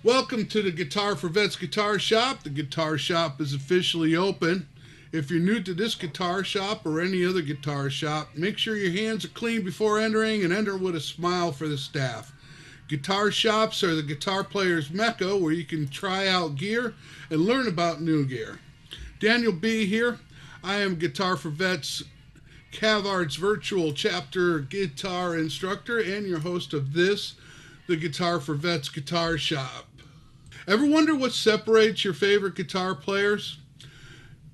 Welcome to the G4V Guitar Shop. The Guitar Shop is officially open. If you're new to this guitar shop or any other guitar shop, make sure your hands are clean before entering and enter with a smile for the staff. Guitar shops are the guitar player's mecca where you can try out gear and learn about new gear. Daniel B. here. I am G4V's Cavards Virtual Chapter guitar instructor and your host of this, the G4V's Guitar Shop. Ever wonder what separates your favorite guitar players?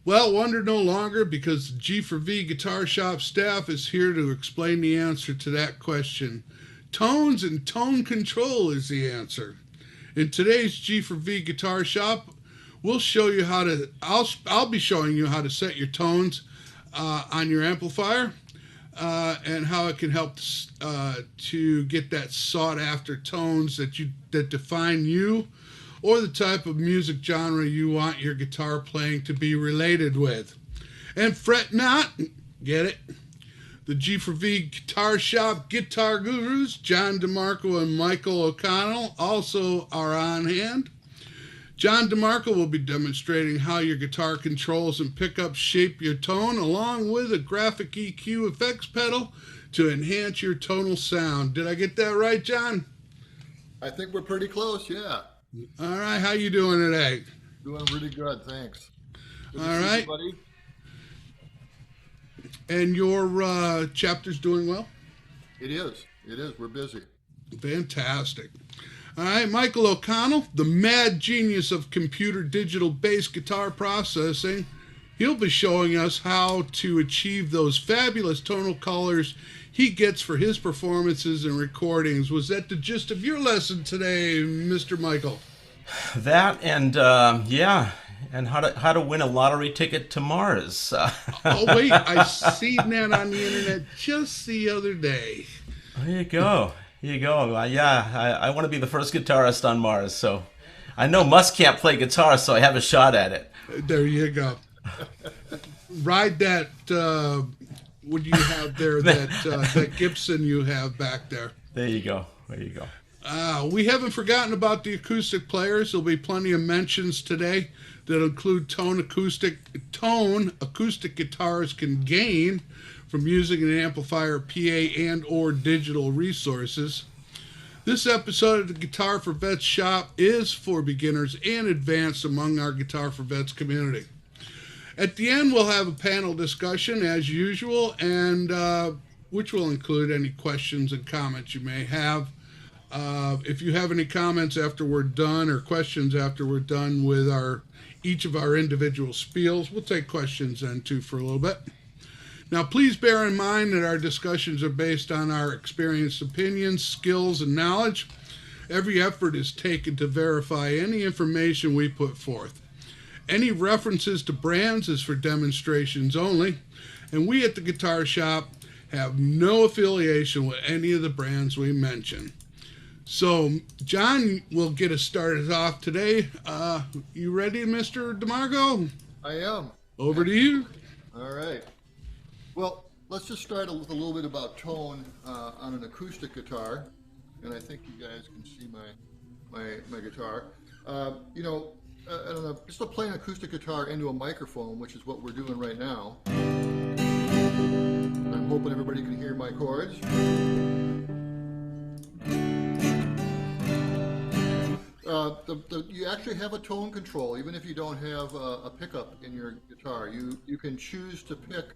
Well, wonder no longer, because the G4V Guitar Shop staff is here to explain the answer to that question. Tones and tone control is the answer. In today's G4V Guitar Shop, we'll show you how to. I'll be showing you how to set your tones on your amplifier and how it can help to get that sought-after tones that define you, or the type of music genre you want your guitar playing to be related with. And fret not, get it? The G4V Guitar Shop guitar gurus, John Demarco and Michael O'Connell, also are on hand. John Demarco will be demonstrating how your guitar controls and pickups shape your tone, along with a graphic EQ effects pedal to enhance your tonal sound. Did I get that right, John? I think we're pretty close, yeah. All right, how you doing today? Doing really good, thanks. Good All right. buddy. And your chapter's doing well? It is. We're busy. Fantastic. All right, Michael O'Connell, the mad genius of computer digital bass guitar processing. He'll be showing us how to achieve those fabulous tonal colors he gets for his performances and recordings. Was that the gist of your lesson today, Mr. Michael? That and and how to win a lottery ticket to Mars. Oh wait, I seen that on the internet just the other day. There you go. I want to be the first guitarist on Mars, so I know Musk can't play guitar, so I have a shot at it. There you go. Ride that. What do you have there? That Gibson you have back there. There you go. We haven't forgotten about the acoustic players. There'll be plenty of mentions today that include tone acoustic guitars can gain from using an amplifier, PA, and or digital resources. This episode of the G4V's Shop is for beginners and advanced among our G4V's community. At the end, we'll have a panel discussion as usual, and which will include any questions and comments you may have. If you have any comments after we're done, or questions after we're done with each of our individual spiels, we'll take questions then too for a little bit. Now, please bear in mind that our discussions are based on our experienced opinions, skills, and knowledge. Every effort is taken to verify any information we put forth. Any references to brands is for demonstrations only, and we at the Guitar Shop have no affiliation with any of the brands we mention. So, John will get us started off today. You ready, Mr. DeMarco? I am. Over to you. All right. Well, let's just start with a little bit about tone on an acoustic guitar, and I think you guys can see my guitar. I don't know, just to play an acoustic guitar into a microphone, which is what we're doing right now. I'm hoping everybody can hear my chords. You actually have a tone control, even if you don't have a pickup in your guitar. You can choose to pick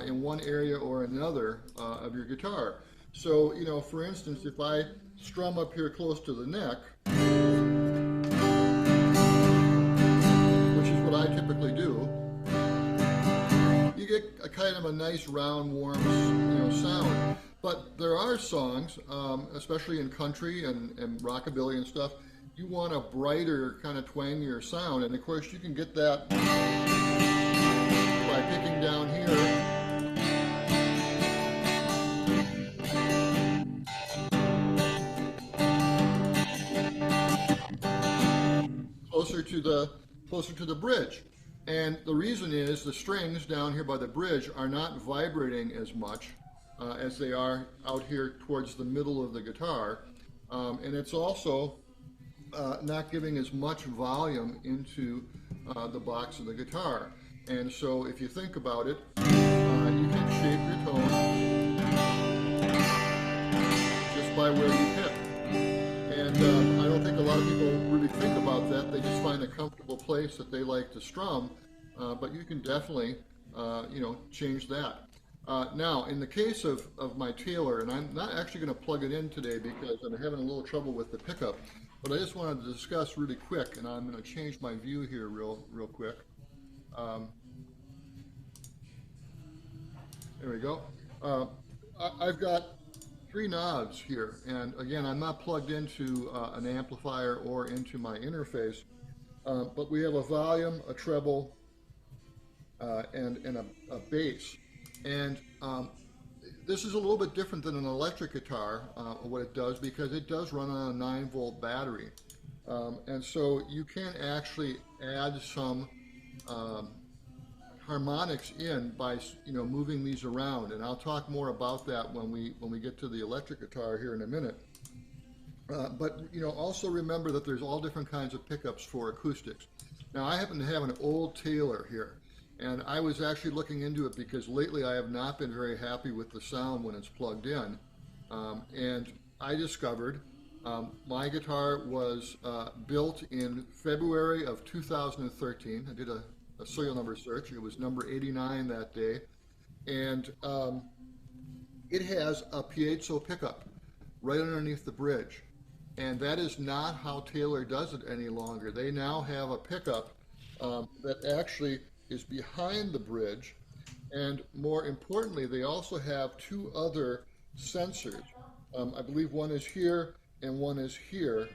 in one area or another of your guitar. So, for instance, if I strum up here close to the neck, which is what I typically do, you get a kind of a nice round, warm, sound. But there are songs, especially in country and rockabilly and stuff, you want a brighter, kind of twangier sound, and of course you can get that by picking down here. Closer to the bridge. And the reason is the strings down here by the bridge are not vibrating as much as they are out here towards the middle of the guitar. And it's also not giving as much volume into the box of the guitar. And so if you think about it, you can shape your tone just by where you hit. And I don't think a lot of people really think about that. They just find a comfortable place that they like to strum, but you can definitely, change that. Now, in the case of my Taylor, and I'm not actually going to plug it in today because I'm having a little trouble with the pickup, but I just wanted to discuss really quick, and I'm going to change my view here real quick. There we go. I've got 3 knobs here, and again, I'm not plugged into an amplifier or into my interface, but we have a volume, a treble, and a bass. And this is a little bit different than an electric guitar, what it does, because it does run on a 9-volt battery. And so you can actually add some harmonics in by moving these around, and I'll talk more about that when we get to the electric guitar here in a minute. But also remember that there's all different kinds of pickups for acoustics. Now I happen to have an old Taylor here, and I was actually looking into it because lately I have not been very happy with the sound when it's plugged in. And I discovered my guitar was built in February of 2013. I did a serial number search. It was number 89 that day. And it has a piezo pickup right underneath the bridge. And that is not how Taylor does it any longer. They now have a pickup that actually is behind the bridge, and more importantly, they also have 2 other sensors. I believe one is here and one is here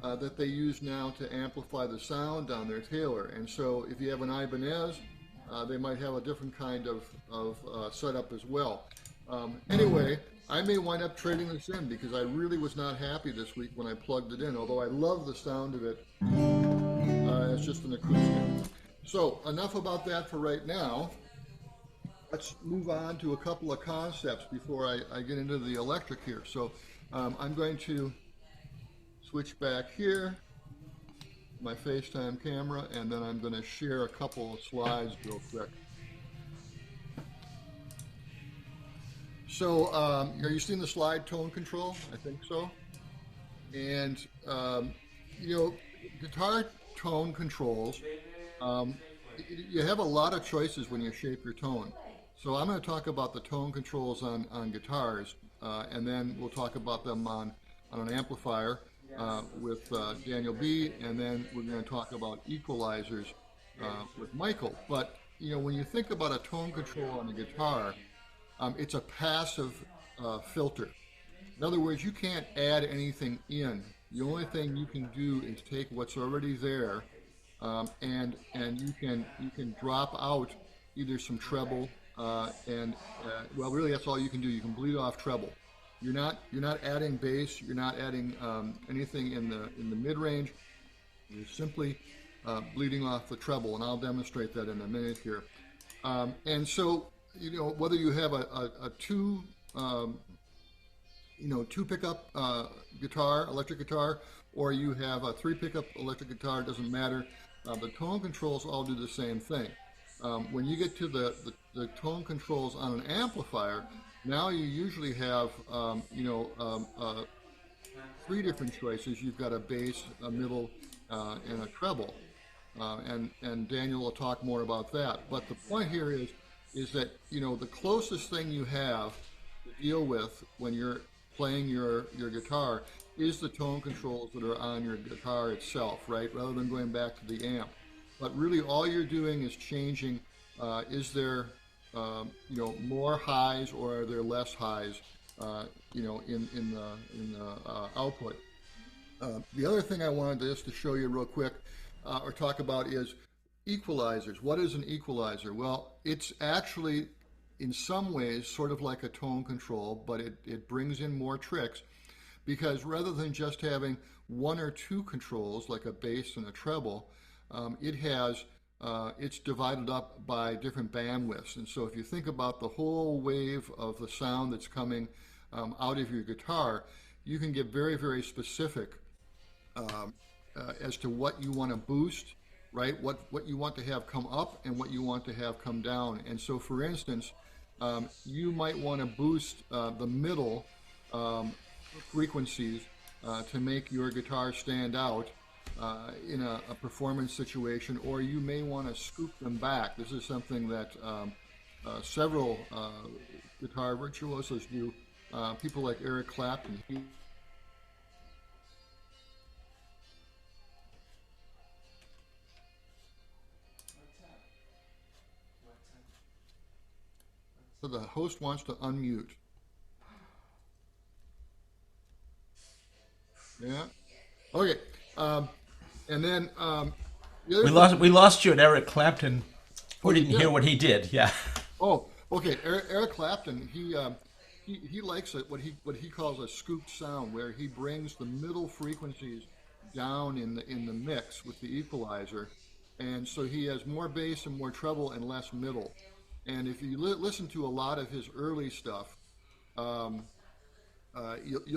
that they use now to amplify the sound on their Taylor. And so if you have an Ibanez, they might have a different kind of setup as well. Anyway, I may wind up trading this in because I really was not happy this week when I plugged it in, although I love the sound of it as just an acoustic. So enough about that for right now. Let's move on to a couple of concepts before I get into the electric here. So I'm going to switch back here, my FaceTime camera, and then I'm going to share a couple of slides real quick. So are you seeing the slide tone control? I think so. And guitar tone controls, you have a lot of choices when you shape your tone. So I'm going to talk about the tone controls on guitars, and then we'll talk about them on an amplifier with Daniel B, and then we're going to talk about equalizers with Michael. But when you think about a tone control on a guitar, it's a passive filter. In other words, you can't add anything in. The only thing you can do is take what's already there, and you can drop out either some treble, well, really that's all you can do. You can bleed off treble. You're not adding bass. You're not adding anything in the mid range. You're simply bleeding off the treble, and I'll demonstrate that in a minute here. And so whether you have a two pickup guitar, electric guitar, or you have a 3 pickup electric guitar, it doesn't matter. The tone controls all do the same thing. When you get to the tone controls on an amplifier, now you usually have 3 different choices. You've got a bass, a middle, and a treble. And Daniel will talk more about that. But the point here is that the closest thing you have to deal with when you're playing your guitar is the tone controls that are on your guitar itself, right? Rather than going back to the amp. But really all you're doing is changing, is there more highs or are there less highs in the output. The other thing I wanted just to show you real quick or talk about is equalizers. What is an equalizer? Well, it's actually in some ways sort of like a tone control, but it brings in more tricks, because rather than just having 1 or 2 controls like a bass and a treble, it's divided up by different bandwidths. And so if you think about the whole wave of the sound that's coming out of your guitar, you can get very, very specific as to what you want to boost, right? What you want to have come up and what you want to have come down. And so, for instance, you might want to boost the middle frequencies to make your guitar stand out in a performance situation, or you may want to scoop them back. This is something that several guitar virtuosos do. People like Eric Clapton. So the host wants to unmute. Yeah. Okay. And then we lost you at Eric Clapton. We didn't hear what he did. Yeah. Oh, okay. Eric Clapton. He likes it what he calls a scooped sound, where he brings the middle frequencies down in the mix with the equalizer, and so he has more bass and more treble and less middle. And if you listen to a lot of his early stuff, you'll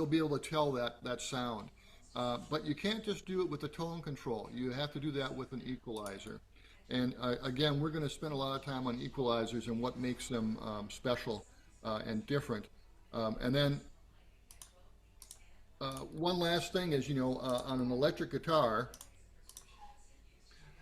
be able to tell that sound. But you can't just do it with the tone control. You have to do that with an equalizer. And again, we're going to spend a lot of time on equalizers and what makes them special and different. And then one last thing is, on an electric guitar,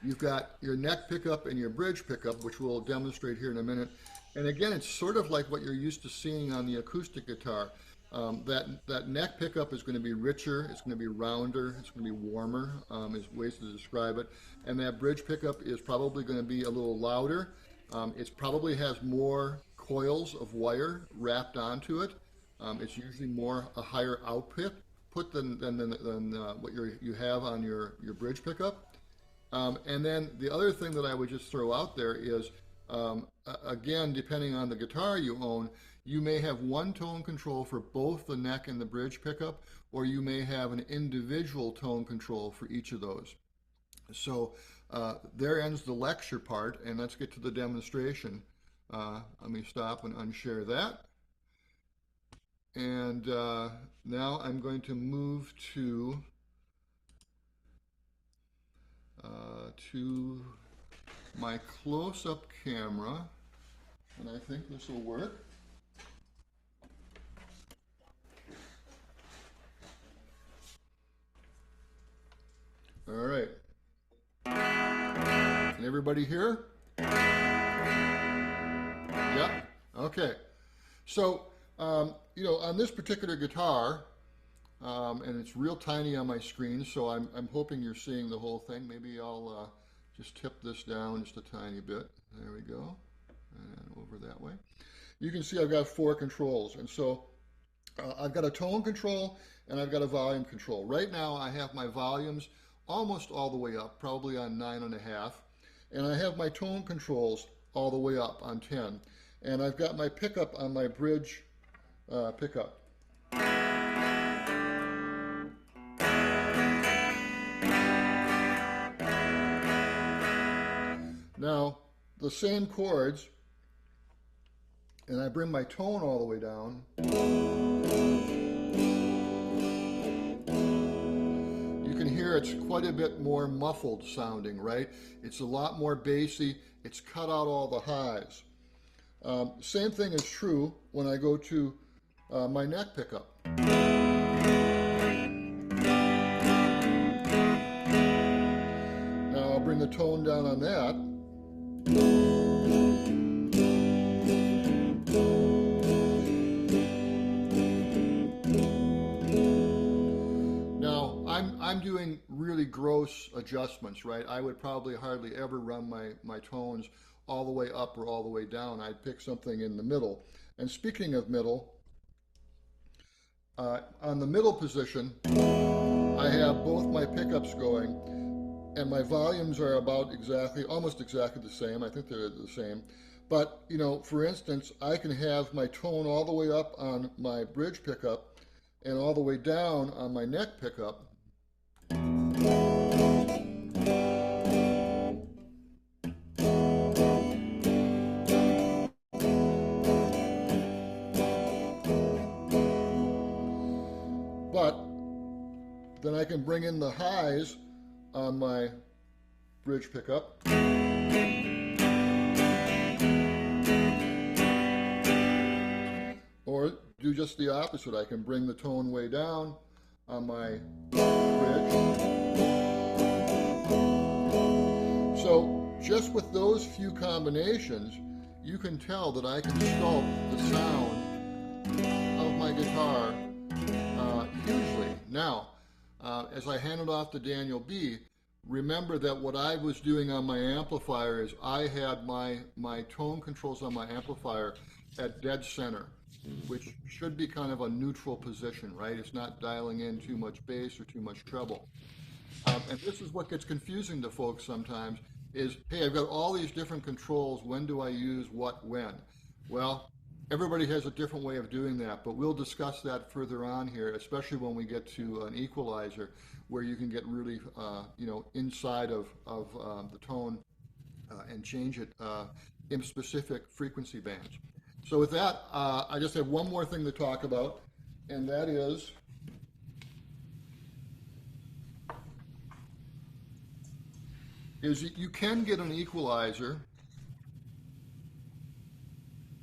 you've got your neck pickup and your bridge pickup, which we'll demonstrate here in a minute. And again, it's sort of like what you're used to seeing on the acoustic guitar. That neck pickup is going to be richer, it's going to be rounder, it's going to be warmer, is ways to describe it. And that bridge pickup is probably going to be a little louder. It probably has more coils of wire wrapped onto it. It's usually a higher output than what you have on your bridge pickup. And then the other thing that I would just throw out there is, again, depending on the guitar you own, you may have one tone control for both the neck and the bridge pickup, or you may have an individual tone control for each of those. So there ends the lecture part, and let's get to the demonstration. Let me stop and unshare that. And now I'm going to move to my close-up camera, and I think this will work. All right. Can everybody hear? Yeah? Okay. So, on this particular guitar, and it's real tiny on my screen, so I'm hoping you're seeing the whole thing. Maybe I'll just tip this down just a tiny bit. There we go. And over that way. You can see I've got 4 controls. And so I've got a tone control and I've got a volume control. Right now I have my volumes almost all the way up, probably on 9.5. And I have my tone controls all the way up on 10. And I've got my pickup on my bridge pickup. Now, the same chords, and I bring my tone all the way down. You can hear it's quite a bit more muffled sounding, right? It's a lot more bassy. It's cut out all the highs. Same thing is true when I go to my neck pickup. Now I'll bring the tone down on that. Now I'm doing really gross adjustments, right? I would probably hardly ever run my tones all the way up or all the way down. I'd pick something in the middle. And speaking of middle, on the middle position, I have both my pickups going, and my volumes are almost exactly the same. I think they're the same. But, for instance, I can have my tone all the way up on my bridge pickup and all the way down on my neck pickup. But Then I can bring in the highs on my bridge pickup. Or do just the opposite. I can bring the tone way down on my bridge. So just with those few combinations, you can tell that I can sculpt the sound of my guitar hugely. Now, as I hand it off to Daniel B., remember that what I was doing on my amplifier is I had my tone controls on my amplifier at dead center, which should be kind of a neutral position, right? It's not dialing in too much bass or too much treble. And this is what gets confusing to folks sometimes is, hey, I've got all these different controls. When do I use what when? Well, everybody has a different way of doing that, but we'll discuss that further on here, especially when we get to an equalizer, where you can get really, inside of the tone and change it in specific frequency bands. So with that, I just have one more thing to talk about, and that is you can get an equalizer,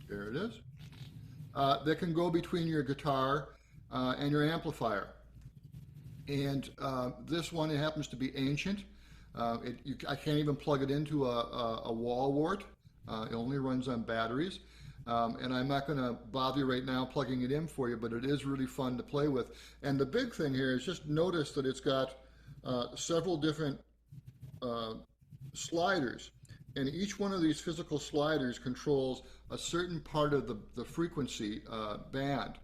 there it is, that can go between your guitar and your amplifier. And this one, it happens to be ancient. I can't even plug it into a wall wart. It only runs on batteries. And I'm not going to bother you right now plugging it in for you, but it is really fun to play with. And the big thing here is just notice that it's got several different sliders. And each one of these physical sliders controls a certain part of the frequency band,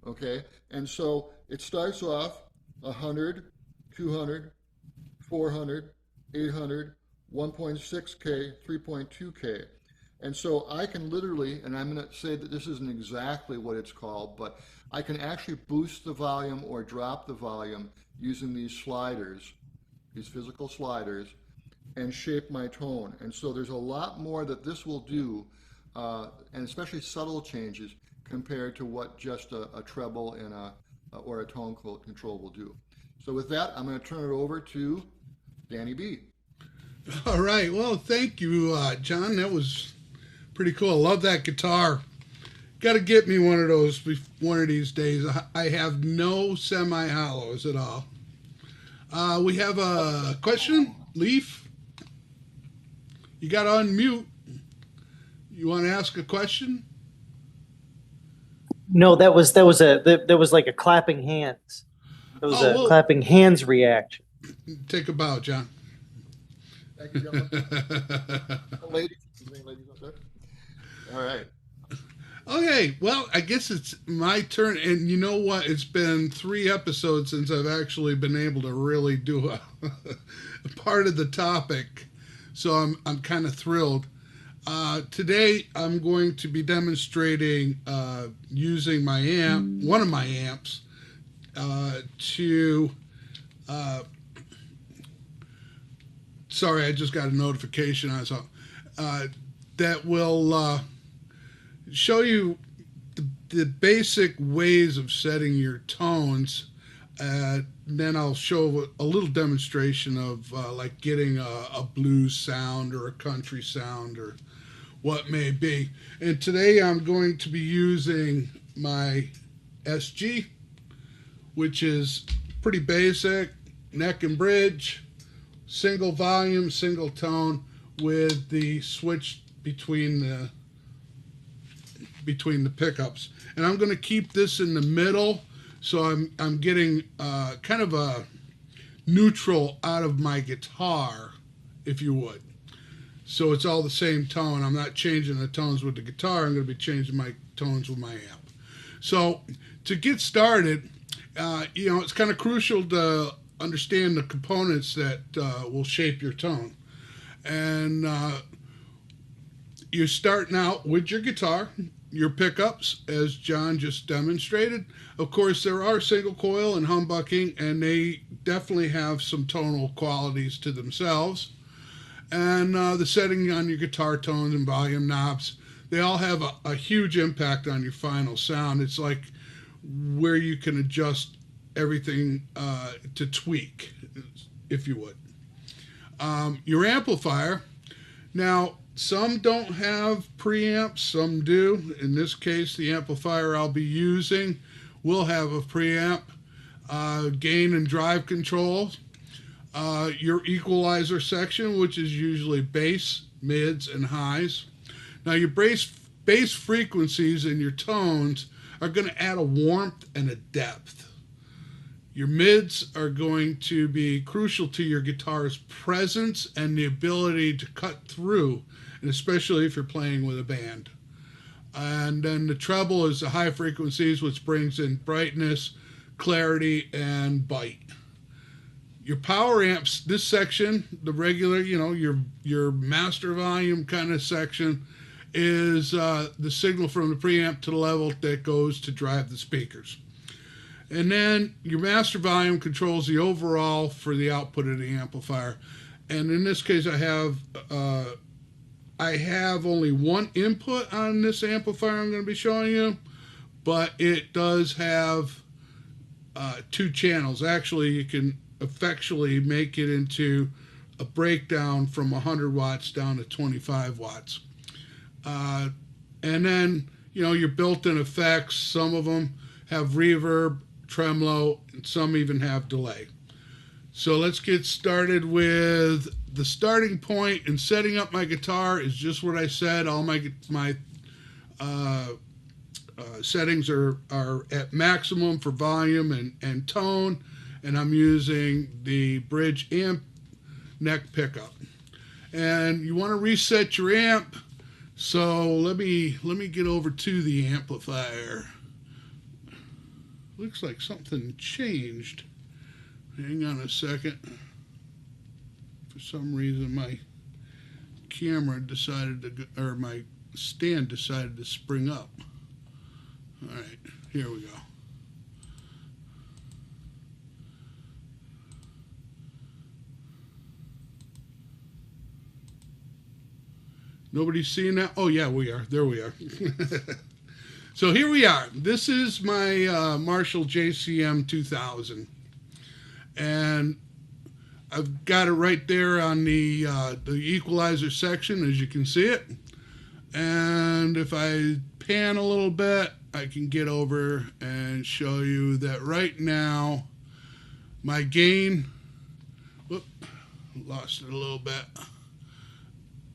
okay? And so it starts off 100, 200, 400, 800, 1.6K, 3.2K. And so I can literally, and I'm going to say that this isn't exactly what it's called, but I can actually boost the volume or drop the volume using these sliders, these physical sliders, and shape my tone. And so there's a lot more that this will do, and especially subtle changes compared to what just a treble and or a tone control will do. So with that, I'm going to turn it over to Danny B. All right. Well, thank you, John. That was pretty cool. I love that guitar. Got to get me one of those one of these days. I have no semi-hollows at all. We have a question. Leaf, you got to unmute. You want to ask a question? No, that was like a clapping hands. It was a clapping hands reaction. Take a bow, John. Thank you, gentlemen. Ladies up there. All right. Okay, well, I guess it's my turn, and you know what? It's been 3 episodes since I've actually been able to really do a part of the topic, so I'm kind of thrilled. Today, I'm going to be demonstrating using my amp, one of my amps, to. Sorry, I just got a notification on something that will show you the basic ways of setting your tones. Then I'll show a little demonstration of like getting a blues sound or a country sound or what may be. And today I'm going to be using my SG, which is pretty basic, neck and bridge, single volume, single tone with the switch between the pickups. And I'm going to keep this in the middle, so I'm getting kind of a neutral out of my guitar, if you would. So it's all the same tone. I'm not changing the tones with the guitar. I'm going to be changing my tones with my amp. So to get started, it's kind of crucial to understand the components that will shape your tone. And you're starting out with your guitar, your pickups, as John just demonstrated. Of course, there are single coil and humbucking, and they definitely have some tonal qualities to themselves. And the setting on your guitar tones and volume knobs, they all have a huge impact on your final sound. It's like where you can adjust everything to tweak, if you would. Your amplifier. Now, some don't have preamps, some do. In this case, the amplifier I'll be using will have a preamp, gain and drive control, your equalizer section, which is usually bass, mids, and highs. Now, your bass frequencies and your tones are going to add a warmth and a depth. Your mids are going to be crucial to your guitar's presence and the ability to cut through, and especially if you're playing with a band. And then the treble is the high frequencies, which brings in brightness, clarity, and bite. Your power amps, this section, the regular, your master volume kind of section, is the signal from the preamp to the level that goes to drive the speakers. And then your master volume controls the overall for the output of the amplifier. And in this case, I have only one input on this amplifier I'm going to be showing you, but it does have 2 channels. Actually, you can effectually make it into a breakdown from 100 watts down to 25 watts. And then, your built-in effects, some of them have reverb, tremolo, and some even have delay. So let's get started with the starting point. And setting up my guitar is just what I said. All my settings are at maximum for volume and tone, and I'm using the bridge amp neck pickup. And you want to reset your amp. So let me get over to the amplifier. Looks like something changed. Hang on a second. For some reason my camera decided to, or my stand decided to spring up. All right, here we go. Nobody's seeing that? Oh yeah, we are. There we are. So here we are. This is my Marshall JCM 2000. And I've got it right there on the equalizer section, as you can see it. And if I pan a little bit, I can get over and show you that right now my gain, whoop, lost it a little bit.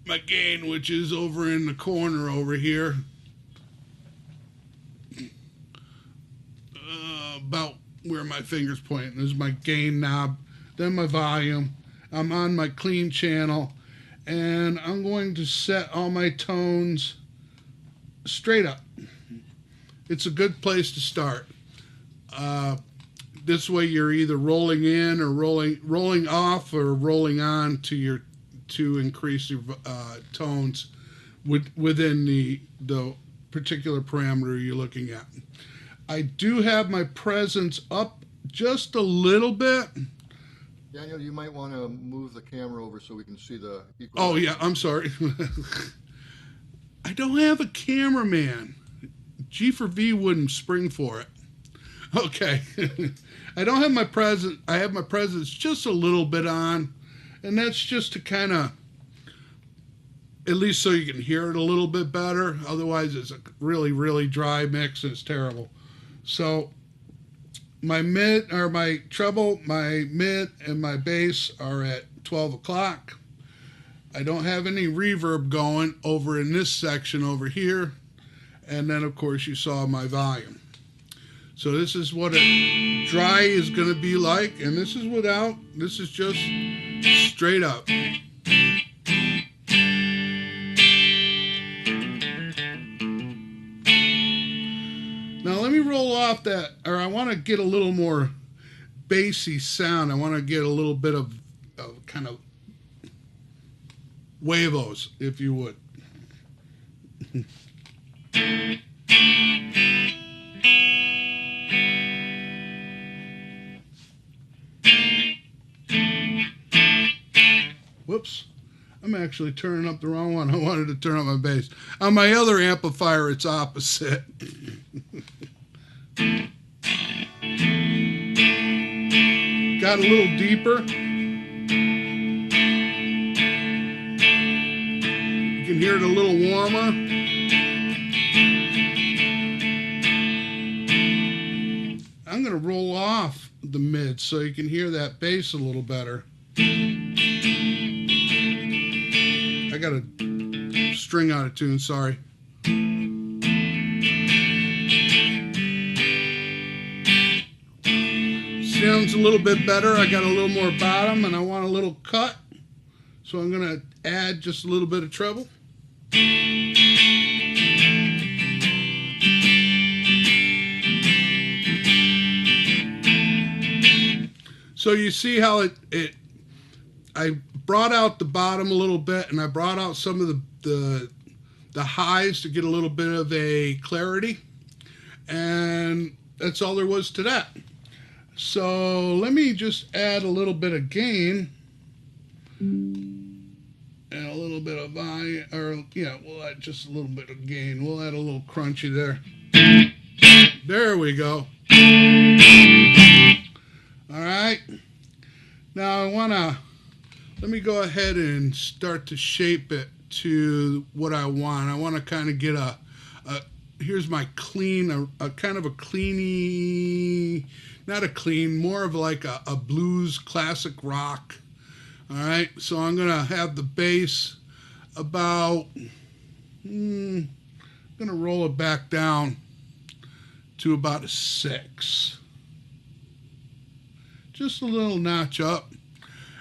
My gain, which is over in the corner over here, about where my finger's pointing, is my gain knob, then my volume. I'm on my clean channel, and I'm going to set all my tones straight up. It's a good place to start. This way you're either rolling in or rolling off or rolling on to increase your tones within the particular parameter you're looking at. I do have my presence up just a little bit. Daniel, you might want to move the camera over so we can see the equalizer. Oh yeah, I'm sorry. I don't have a cameraman. G4V wouldn't spring for it. Okay. I don't have my presence. I have my presence just a little bit on, and that's just to kind of, at least so you can hear it a little bit better. Otherwise, it's a really, really dry mix and it's terrible. So my mid, or my treble, my mid, and my bass are at 12 o'clock. I don't have any reverb going over in this section over here. And then, of course, you saw my volume. So this is what a dry is going to be like. And this is without, this is just straight up. Now let me roll off that, or I want to get a little more bassy sound. I want to get a little bit of kind of huevos, if you would. Whoops. I'm actually turning up the wrong one. I wanted to turn up my bass. On my other amplifier, it's opposite. got a little deeper. You can hear it a little warmer. I'm going to roll off the mid so you can hear that bass a little better. I got a string out of tune, sorry. Sounds a little bit better. I got a little more bottom and I want a little cut. So I'm going to add just a little bit of treble. So you see how I brought out the bottom a little bit, and I brought out some of the highs to get a little bit of a clarity, and that's all there was to that. So let me just add a little bit of gain and a little bit of volume, or yeah, we'll add just a little bit of gain. We'll add a little crunchy there. There we go. All right. Now let me go ahead and start to shape it to what I want. I want to kind of get here's my clean, a kind of a cleany, not a clean, more of like a blues classic rock. All right, so I'm going to have the bass about, I'm going to roll it back down to about a 6. Just a little notch up.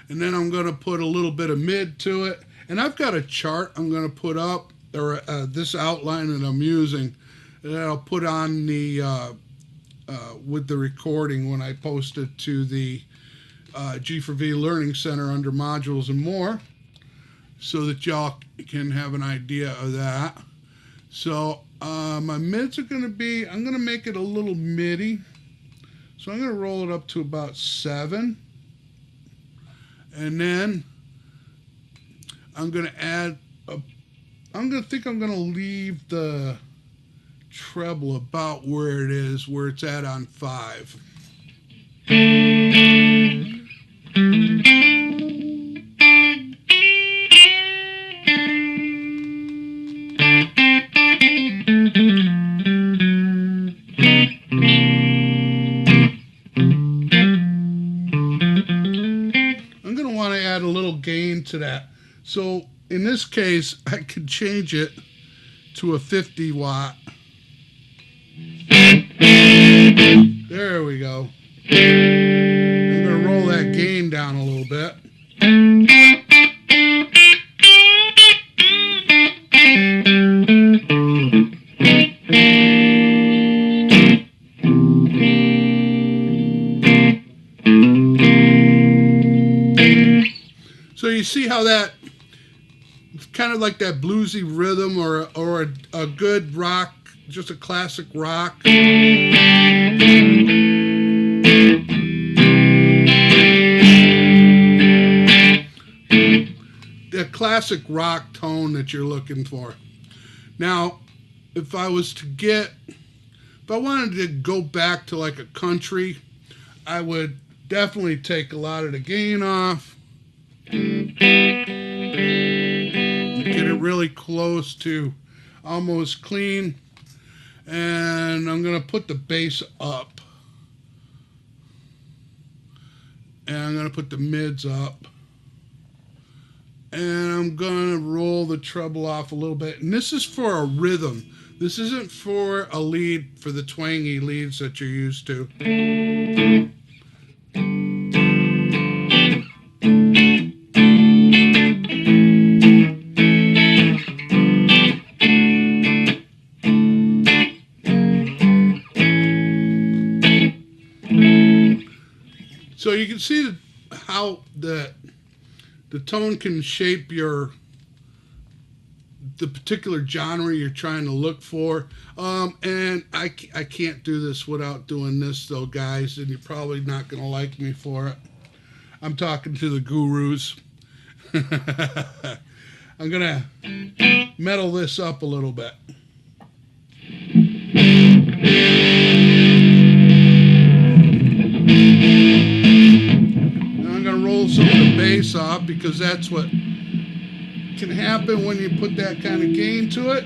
And then I'm going to put a little bit of mid to it. And I've got a chart I'm going to put up, or this outline that I'm using, that I'll put on the, with the recording when I post it to the G4V Learning Center under modules and more, so that y'all can have an idea of that. So my mids are going to be, I'm going to make it a little midi. So I'm going to roll it up to about 7. And then I'm going to add, I'm going to leave the treble about where it is, where it's at on 5. Gain to that. So in this case, I could change it to a 50 watt. There we go. I'm going to roll that gain down a little bit. So you see how that, it's kind of like that bluesy rhythm, or a good rock, just a classic rock. The classic rock tone that you're looking for. Now, if I wanted to go back to like a country, I would definitely take a lot of the gain off. Get it really close to almost clean, and I'm going to put the bass up, and I'm going to put the mids up, and I'm going to roll the treble off a little bit. And this is for a rhythm. This isn't for a lead, for the twangy leads that you're used to. So you can see how the tone can shape the particular genre you're trying to look for. And I can't do this without doing this though, guys, and you're probably not going to like me for it. I'm talking to the gurus. I'm going to metal this up a little bit. because that's what can happen when you put that kind of gain to it.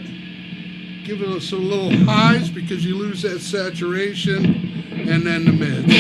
Give it some little highs because you lose that saturation, and then the mids.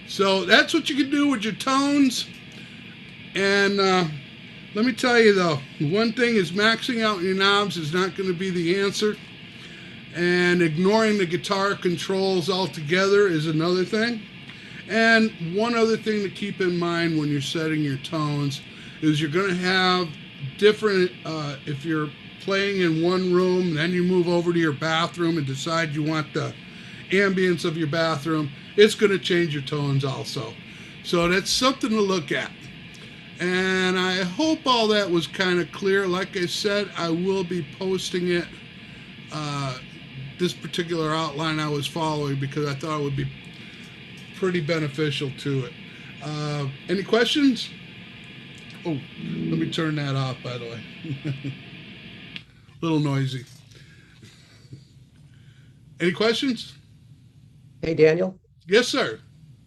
So that's what you can do with your tones. And let me tell you though, one thing is maxing out your knobs is not going to be the answer. And ignoring the guitar controls altogether is another thing. And one other thing to keep in mind when you're setting your tones is you're going to have different, if you're playing in one room, then you move over to your bathroom and decide you want the ambience of your bathroom, it's going to change your tones also. So that's something to look at. And I hope all that was kind of clear. Like I said, I will be posting it, this particular outline I was following, because I thought it would be pretty beneficial to it. Any questions? Oh, let me turn that off, by the way. Little noisy. Any questions? Hey, Daniel. Yes, sir.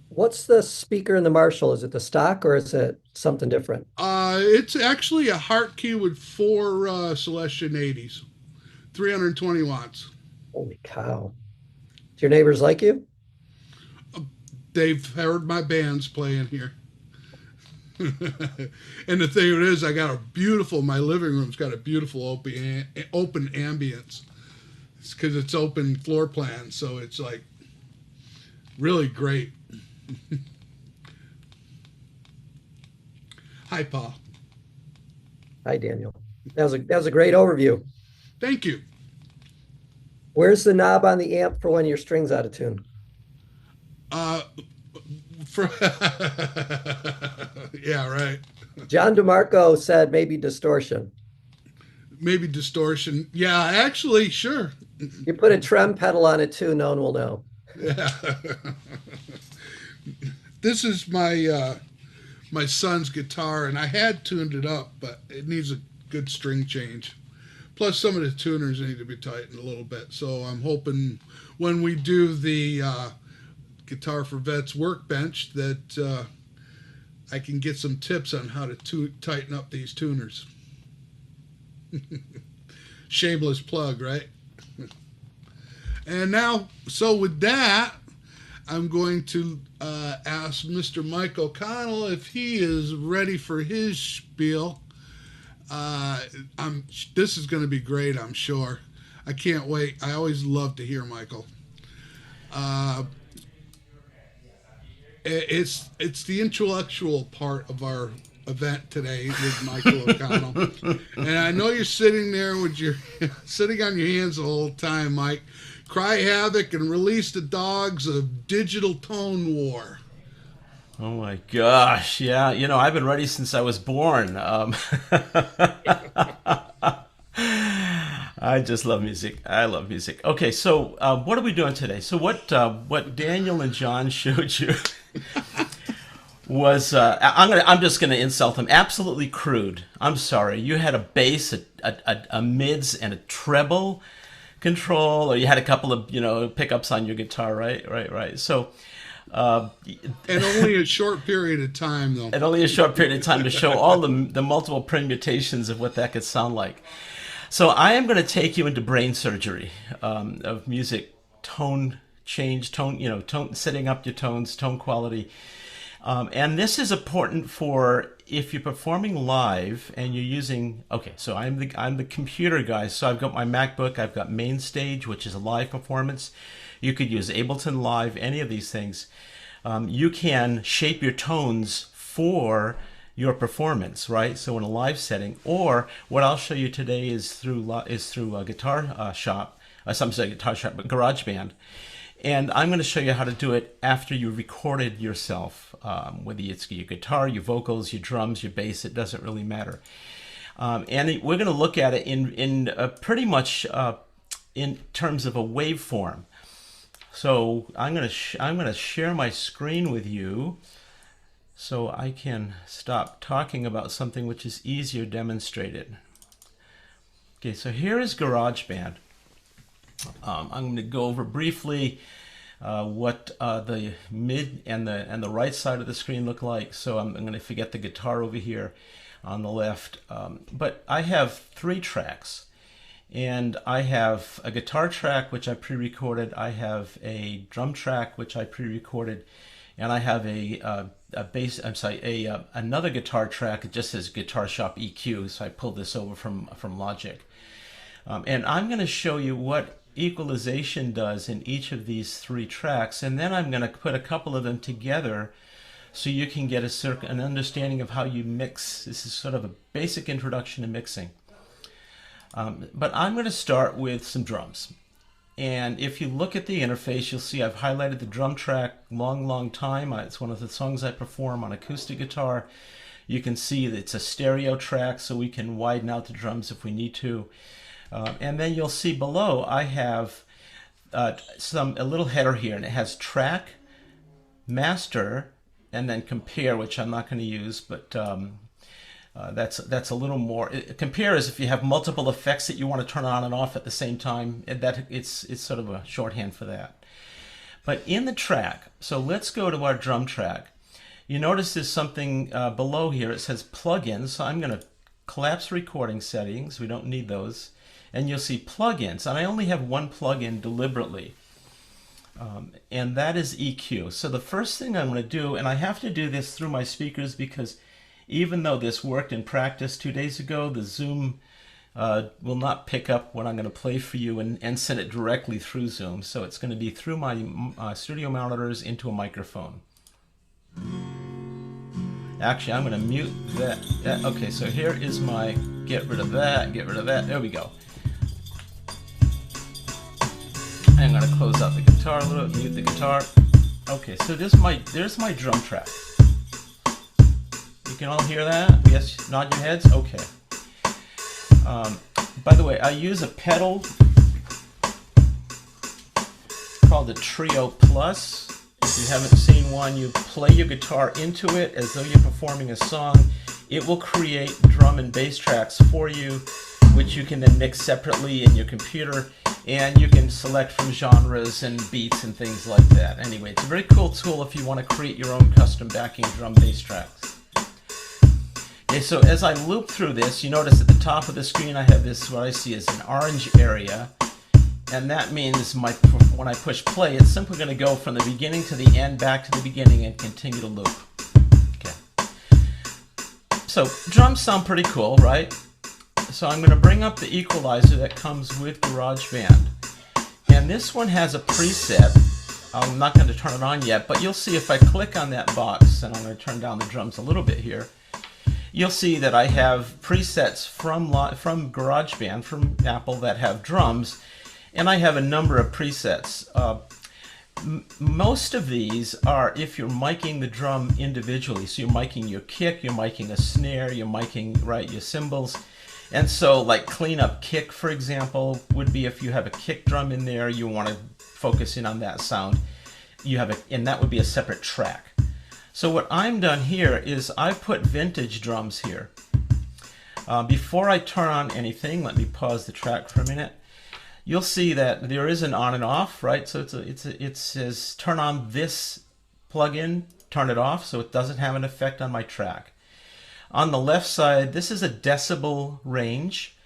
What's the speaker in the Marshall? Is it the stock or is it something different? It's actually a Heart Key with 4 Celestion 80s, 320 watts. Holy cow. Do your neighbors like you? They've heard my bands playing here. And the thing is, I got a beautiful, my living room's got a beautiful open ambience. It's because it's open floor plan, so it's like really great. Hi, Paul. Hi, Daniel. That was a great overview. Thank you. Where's the knob on the amp for when your string's out of tune? Yeah, right. John Demarco said maybe distortion. Maybe distortion. Yeah, actually, sure. You put a trem pedal on it too, no one will know. Yeah. This is my my son's guitar, and I had tuned it up, but it needs a good string change. Plus, some of the tuners need to be tightened a little bit. So I'm hoping when we do the Guitar for Vets workbench that I can get some tips on how to tighten up these tuners. Shameless plug, right? And now, so with that, I'm going to ask Mr. Mike O'Connell if he is ready for his spiel. This is going to be great, I'm sure. I can't wait. I always love to hear Michael. It's the intellectual part of our event today with Michael O'Connell. And I know you're sitting there with your sitting on your hands the whole time, Mike. Cry havoc and release the dogs of digital tone war. Oh my gosh, yeah, you know, I've been ready since I was born. I just love music. I love music. Okay, so what are we doing today? So what Daniel and John showed you was I'm just gonna insult them. Absolutely crude. I'm sorry. You had a bass, a mids, and a treble control, or you had a couple of pickups on your guitar, right. So. And only a short period of time, though. And only a short period of time to show all the multiple permutations of what that could sound like. So I am going to take you into brain surgery of music, tone change, tone, setting up your tones, tone quality. And this is important for if you're performing live and you're using. Okay, so I'm the computer guy. So I've got my MacBook. I've got MainStage, which is a live performance. You could use Ableton Live, any of these things. You can shape your tones for your performance, right? So in a live setting, or what I'll show you today is through a Guitar Shop. Some say Guitar Shop, but GarageBand. And I'm going to show you how to do it after you recorded yourself, whether it's your guitar, your vocals, your drums, your bass, it doesn't really matter. And we're going to look at it in pretty much in terms of a waveform. So I'm going to share my screen with you so I can stop talking about something which is easier demonstrated. Okay, so here is GarageBand. I'm going to go over briefly what the mid and the right side of the screen look like. So I'm going to forget the guitar over here on the left. But I have 3 tracks. And I have a guitar track which I pre-recorded. I have a drum track which I pre-recorded, and I have a bass. I'm sorry, another guitar track. It just says Guitar Shop EQ. So I pulled this over from Logic. And I'm going to show you what equalization does in each of these 3 tracks, and then I'm going to put a couple of them together so you can get an understanding of how you mix. This is sort of a basic introduction to mixing. But I'm going to start with some drums. And if you look at the interface, you'll see I've highlighted the drum track Long Time. It's one of the songs I perform on acoustic guitar. You can see that it's a stereo track, so we can widen out the drums if we need to. And then you'll see below I have a little header here, and it has track, master, and then compare, which I'm not going to use, but that's a little more. Compare is if you have multiple effects that you want to turn on and off at the same time. It's sort of a shorthand for that. But in the track, so let's go to our drum track. You notice there's something below here. It says plugins. So I'm going to collapse recording settings. We don't need those. And you'll see plugins. And I only have one plugin deliberately. And that is EQ. So the first thing I'm going to do, and I have to do this through my speakers because even though this worked in practice 2 days ago, the Zoom will not pick up what I'm going to play for you and send it directly through Zoom. So it's going to be through my studio monitors into a microphone. Actually, I'm going to mute that. Okay, so here is my get rid of that, get rid of that. There we go. I'm going to close out the guitar a little bit, mute the guitar. Okay, so there's my drum track. You can all hear that? Yes, nod your heads? Okay. By the way, I use a pedal called the Trio Plus. If you haven't seen one, you play your guitar into it as though you're performing a song. It will create drum and bass tracks for you, which you can then mix separately in your computer, and you can select from genres and beats and things like that. Anyway, it's a very cool tool if you want to create your own custom backing drum bass tracks. Okay, so as I loop through this, you notice at the top of the screen I have this, what I see is an orange area, and that means when I push play, it's simply going to go from the beginning to the end, back to the beginning, and continue to loop. Okay. So drums sound pretty cool, right? So I'm going to bring up the equalizer that comes with GarageBand. And this one has a preset. I'm not going to turn it on yet, but you'll see if I click on that box, and I'm going to turn down the drums a little bit here, you'll see that I have presets from GarageBand, from Apple, that have drums, and I have a number of presets. Most of these are if you're miking the drum individually. So you're miking your kick, you're miking a snare, you're miking your cymbals. And so like clean up kick, for example, would be if you have a kick drum in there, you want to focus in on that sound. And that would be a separate track. So what I'm done here is I put vintage drums here. Before I turn on anything, let me pause the track for a minute. You'll see that there is an on and off, right? So it says turn on this plugin, turn it off, so it doesn't have an effect on my track. On the left side, this is a decibel range.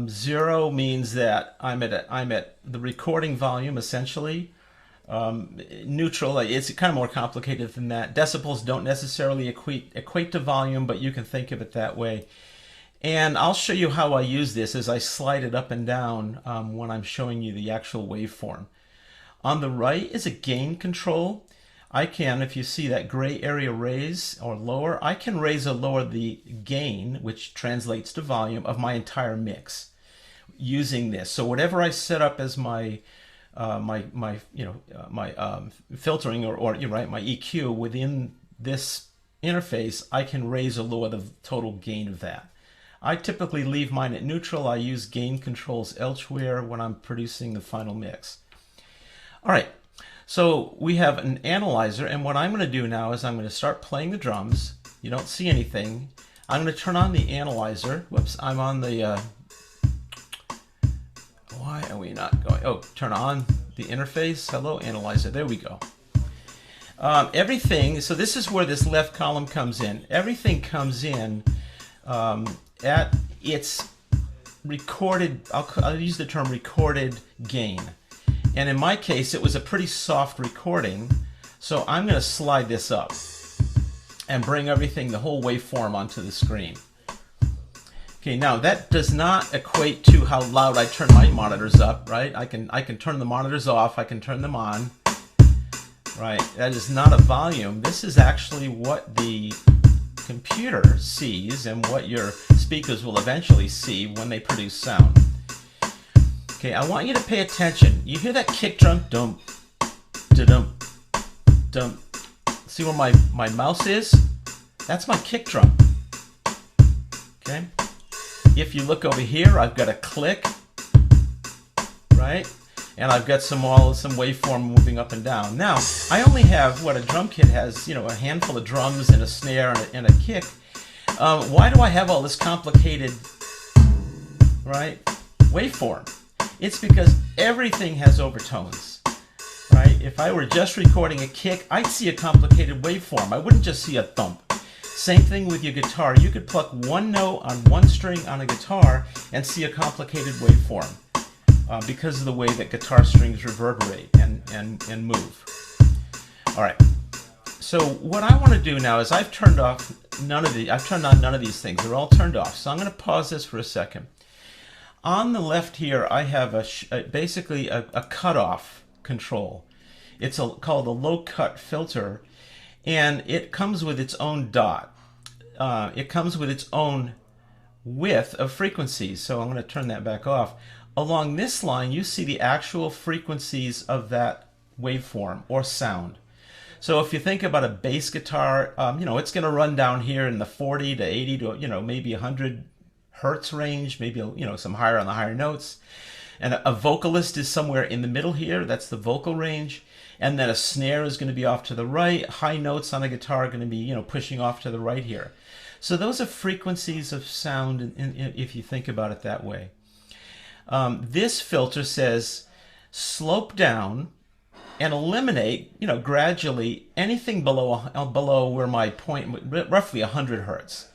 0 means that I'm at the recording volume, essentially. Neutral, it's kind of more complicated than that. Decibels don't necessarily equate to volume, but you can think of it that way. And I'll show you how I use this as I slide it up and down when I'm showing you the actual waveform. On the right is a gain control. I can, if you see that gray area raise or lower, I can raise or lower the gain, which translates to volume, of my entire mix using this. So whatever I set up as my my filtering or you're right, my EQ within this interface, I can raise or lower the total gain of that. I typically leave mine at neutral. I use gain controls elsewhere when I'm producing the final mix. All right, so we have an analyzer, and what I'm going to do now is I'm going to start playing the drums. You don't see anything. I'm going to turn on the analyzer. Whoops, I'm on the... why are we not going? Oh, turn on the interface. Hello, analyzer. There we go. Everything, so this is where this left column comes in. Everything comes in at its recorded, I'll use the term recorded gain. And in my case, it was a pretty soft recording, so I'm going to slide this up and bring everything, the whole waveform, onto the screen. Okay, now that does not equate to how loud I turn my monitors up, right? I can turn the monitors off, I can turn them on, right? That is not a volume. This is actually what the computer sees and what your speakers will eventually see when they produce sound. Okay, I want you to pay attention. You hear that kick drum? Dum, da-dum, dum. See where my mouse is? That's my kick drum. Okay? If you look over here, I've got a click, right? And I've got some waveform moving up and down. Now, I only have what a drum kit has, a handful of drums and a snare and a kick. Why do I have all this complicated, right, waveform? It's because everything has overtones, right? If I were just recording a kick, I'd see a complicated waveform. I wouldn't just see a thump. Same thing with your guitar. You could pluck one note on one string on a guitar and see a complicated waveform because of the way that guitar strings reverberate and move. All right. So what I want to do now is I've turned on none of these things. They're all turned off. So I'm going to pause this for a second. On the left here, I have basically a cutoff control. It's called a low cut filter, and it comes with its own dot. It comes with its own width of frequencies. So I'm going to turn that back off. Along this line, you see the actual frequencies of that waveform or sound. So if you think about a bass guitar, it's going to run down here in the 40 to 80 to maybe 100 hertz range, maybe some higher on the higher notes. And a vocalist is somewhere in the middle here. That's the vocal range. And then a snare is going to be off to the right. High notes on a guitar are going to be pushing off to the right here. So those are frequencies of sound, if you think about it that way. This filter says slope down and eliminate, gradually anything below where my point, roughly 100 hertz.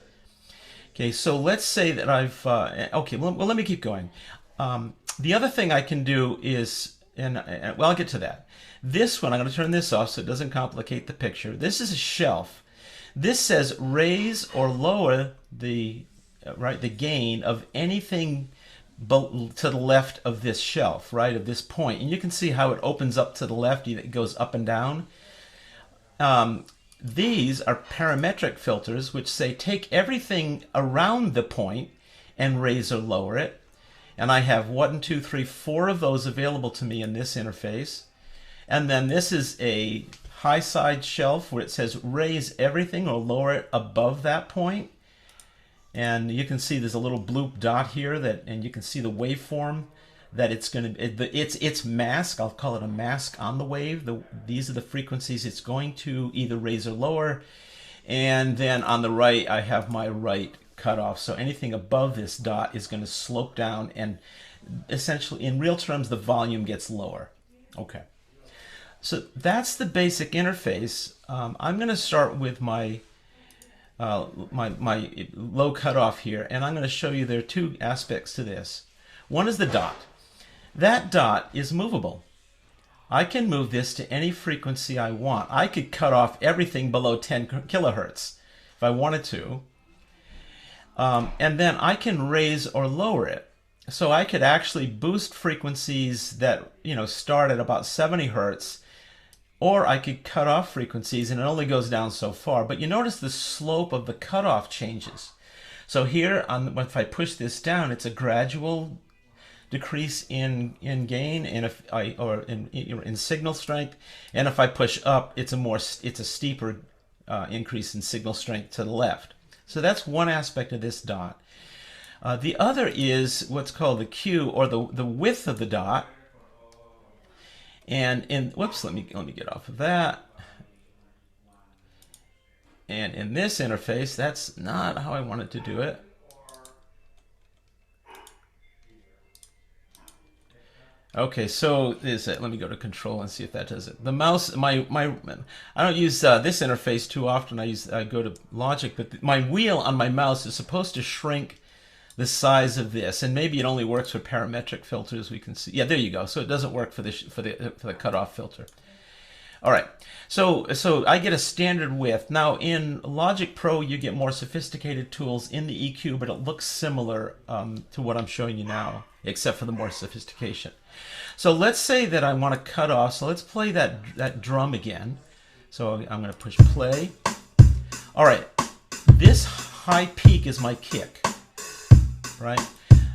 Okay, so let's say that I've, let me keep going. The other thing I can do is, I'll get to that. This one, I'm going to turn this off so it doesn't complicate the picture. This is a shelf. This says raise or lower the gain of anything to the left of this shelf, right, of this point. And you can see how it opens up to the left, it goes up and down. These are parametric filters, which say take everything around the point and raise or lower it. And I have 1, 2, 3, 4 of those available to me in this interface. And then this is a high side shelf where it says raise everything or lower it above that point. And you can see there's a little bloop dot here and you can see the waveform that it's going to, its mask, I'll call it a mask on the wave. These are the frequencies it's going to either raise or lower. And then on the right, I have my right cutoff. So anything above this dot is going to slope down, and essentially, in real terms, the volume gets lower. Okay. So that's the basic interface. I'm going to start with my low cutoff here, and I'm going to show you there are two aspects to this. One is the dot. That dot is movable. I can move this to any frequency I want. I could cut off everything below 10 kilohertz if I wanted to. And then I can raise or lower it. So I could actually boost frequencies that start at about 70 hertz, or I could cut off frequencies and it only goes down so far. But you notice the slope of the cutoff changes. So here, if I push this down, it's a gradual decrease in gain, and if I or in signal strength, and if I push up, it's a steeper increase in signal strength to the left. So that's one aspect of this dot. The other is what's called the Q, or the width of the dot. And whoops, let me get off of that. And in this interface, that's not how I wanted to do it. Okay, so is it? Let me go to Control and see if that does it. The mouse, I don't use this interface too often. I go to Logic, but my wheel on my mouse is supposed to shrink the size of this, and maybe it only works for parametric filters. We can see, yeah, there you go. So it doesn't work for the cutoff filter. All right, so I get a standard width. Now in Logic Pro, you get more sophisticated tools in the EQ, but it looks similar to what I'm showing you now, except for the more sophistication. So let's say that I want to cut off. So let's play that drum again. So I'm going to push play. All right, this high peak is my kick, right?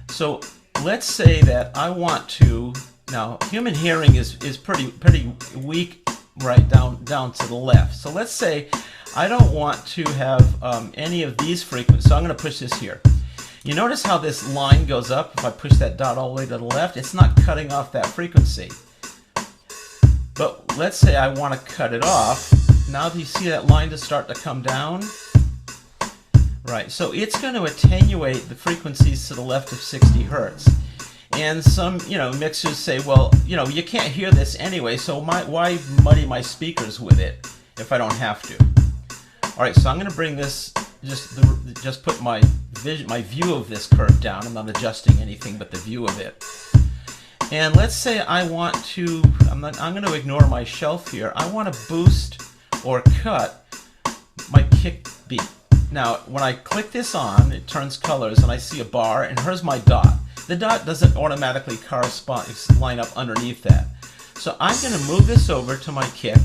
So let's say that I want to. Now human hearing is pretty weak. Right down to the left. So let's say I don't want to have any of these frequencies. So I'm going to push this here. You notice how this line goes up. If I push that dot all the way to the left, it's not cutting off that frequency. But let's say I want to cut it off. Now do you see that line just start to come down? Right. So it's going to attenuate the frequencies to the left of 60 hertz. And some, mixers say, well, you can't hear this anyway, so why muddy my speakers with it if I don't have to? All right, so I'm going to bring this, just put my view of this curve down. I'm not adjusting anything but the view of it. And let's say I want to, I'm going to ignore my shelf here. I want to boost or cut my kick beat. Now, when I click this on, it turns colors, and I see a bar, and here's my dot. The dot doesn't automatically line up underneath that. So I'm going to move this over to my kick,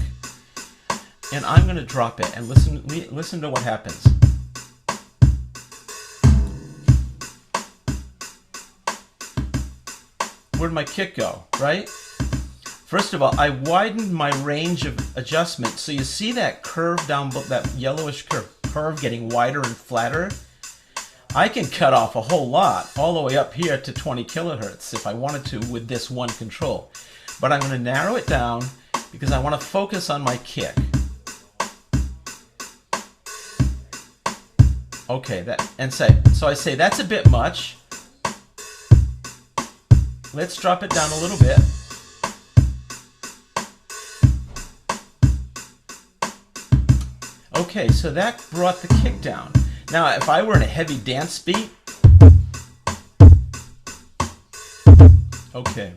and I'm going to drop it, and listen to what happens. Where'd my kick go, right? First of all, I widened my range of adjustment. So you see that curve down, that yellowish curve getting wider and flatter? I can cut off a whole lot, all the way up here to 20 kilohertz if I wanted to with this one control. But I'm going to narrow it down because I want to focus on my kick. Okay, so I say that's a bit much. Let's drop it down a little bit. Okay, so that brought the kick down. Now, if I were in a heavy dance beat, okay,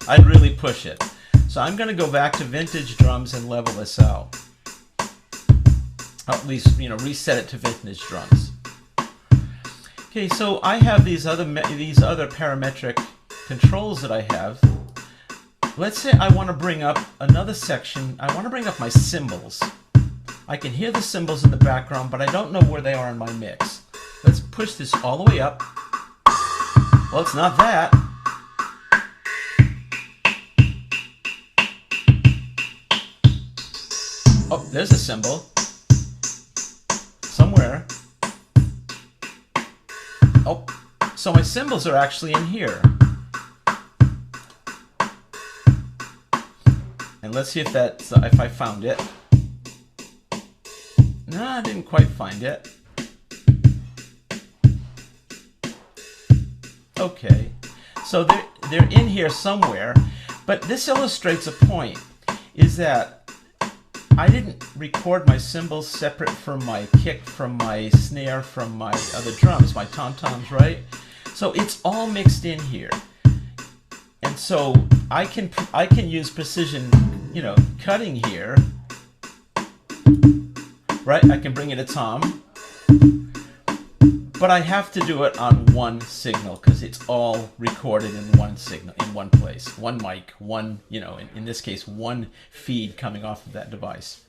I'd really push it. So I'm going to go back to vintage drums and level this out. At least, reset it to vintage drums. Okay, so I have these other parametric controls that I have. Let's say I want to bring up another section. I want to bring up my cymbals. I can hear the cymbals in the background, but I don't know where they are in my mix. Let's push this all the way up. Well, it's not that. Oh, there's a cymbal. Somewhere. Oh, so my cymbals are actually in here. And let's see if I found it. No, I didn't quite find it. Okay, so they're in here somewhere, but this illustrates a point, is that I didn't record my cymbals separate from my kick, from my snare, from my other drums, my tom-toms, right? So it's all mixed in here. And so I can use precision, cutting here. Right, I can bring in a tom, but I have to do it on one signal because it's all recorded in one signal, in one place, one mic, one, in this case, one feed coming off of that device.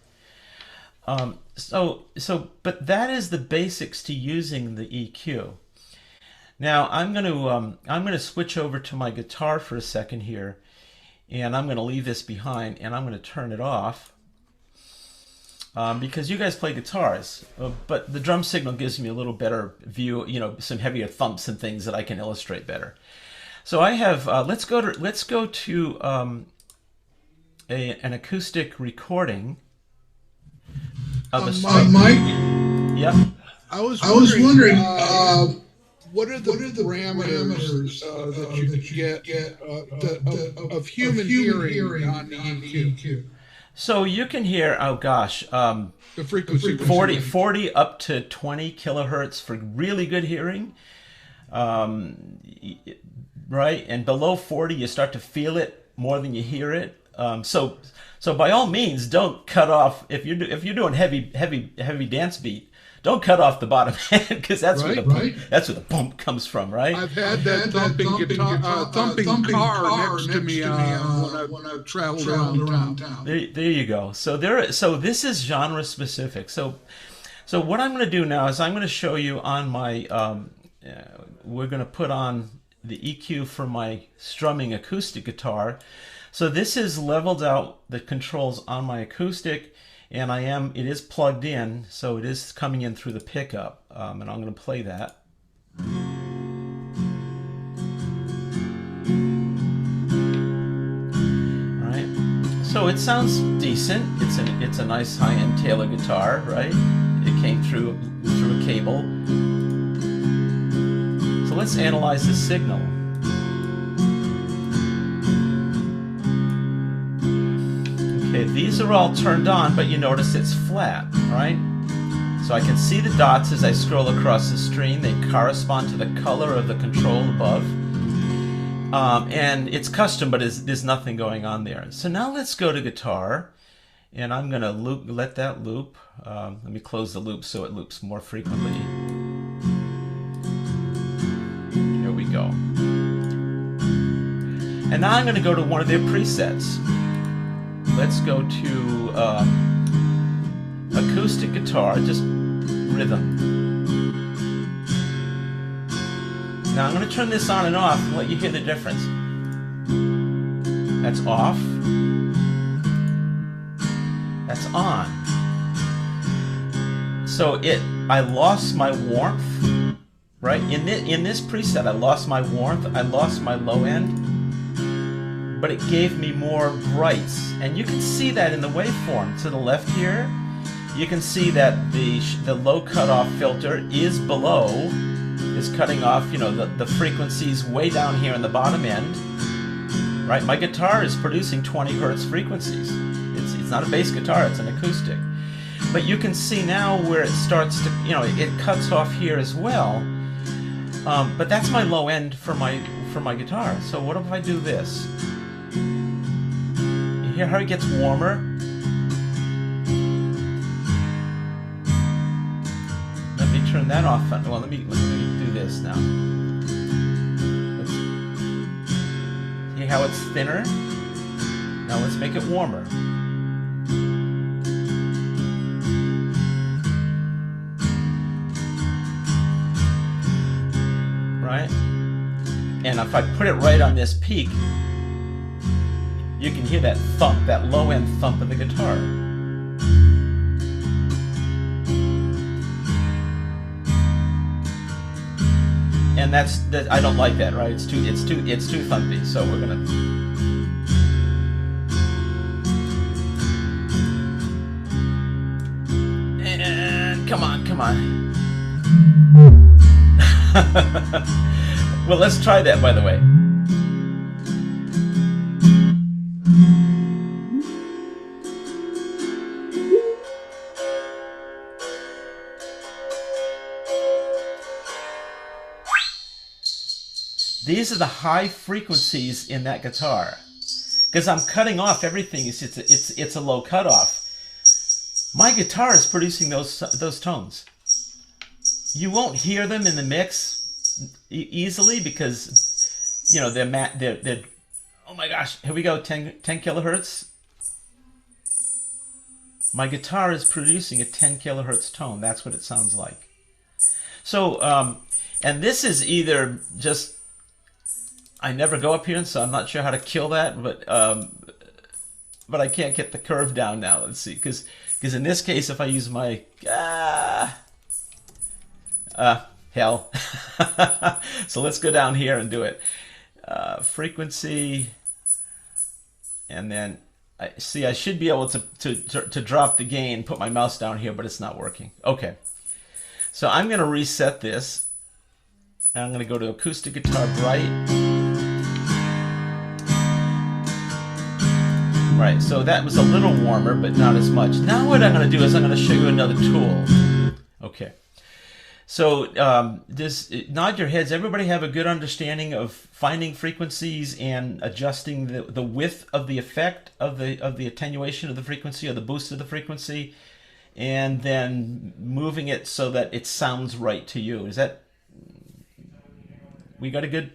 But that is the basics to using the EQ. Now I'm going to switch over to my guitar for a second here, and I'm going to leave this behind, and I'm going to turn it off because you guys play guitars, but the drum signal gives me a little better view, you know, some heavier thumps and things that I can illustrate better. So I have let's go to an acoustic recording of a song. Mike. Yep. I was wondering what are the parameters that you get of human hearing on the EQ? So you can hear, oh gosh, The frequency. 40 up to 20 kilohertz for really good hearing. Right? And below 40, you start to feel it more than you hear it. So by all means, don't cut off if you're doing heavy dance beat. Don't cut off the bottom end because that's where the bump comes from, right? I've had that thumping car next to me when I've traveled around town. There you go. So this is genre specific. So what I'm going to do now is I'm going to show you on my we're going to put on the EQ for my strumming acoustic guitar. So this is leveled out the controls on my acoustic, and it is plugged in, so it is coming in through the pickup, and I'm going to play that. All right. So it sounds decent. It's a nice high-end Taylor guitar, right? It came through a cable. So let's analyze the signal. Okay, these are all turned on, but you notice it's flat, right? So I can see the dots as I scroll across the screen. They correspond to the color of the control above. And it's custom, but there's nothing going on there. So now let's go to guitar, and I'm going to let that loop. Let me close the loop so it loops more frequently. Here we go. And now I'm going to go to one of their presets. Let's go to acoustic guitar, just rhythm. Now I'm going to turn this on and off and let you hear the difference. That's off. That's on. So I lost my warmth, right? In this preset, I lost my warmth, I lost my low end, but it gave me more brights. And you can see that in the waveform to the left here. You can see that the low cutoff filter is cutting off, you know, the frequencies way down here in the bottom end. Right? My guitar is producing 20 hertz frequencies. It's not a bass guitar, it's an acoustic. But you can see now where it starts to, you know, it cuts off here as well. But that's my low end for my guitar. So what if I do this? You hear how it gets warmer? Let me turn that off. Well, let me do this now. See how it's thinner? Now let's make it warmer. Right? And if I put it right on this peak, you can hear that thump, that low-end thump of the guitar. And I don't like that, right? It's too thumpy. So we're gonna. And come on. Well, let's try that, by the way. These are the high frequencies in that guitar, because I'm cutting off everything. It's a low cutoff. My guitar is producing those tones. You won't hear them in the mix easily because, you know, they're oh my gosh, here we go, 10 kilohertz. My guitar is producing a 10 kilohertz tone. That's what it sounds like. So And this is either just, I never go up here, so I'm not sure how to kill that, but I can't get the curve down now. Let's see, because in this case, if I use my hell. So let's go down here and do it. Frequency, and then I should be able to drop the gain, put my mouse down here, but it's not working. Okay, so I'm going to reset this, and I'm going to go to acoustic guitar bright. Right, so that was a little warmer, but not as much. Now what I'm going to do is I'm going to show you another tool. Okay. So nod your heads. Everybody have a good understanding of finding frequencies and adjusting the width of the effect of the attenuation of the frequency or the boost of the frequency, and then moving it so that it sounds right to you. Is that, we got a good,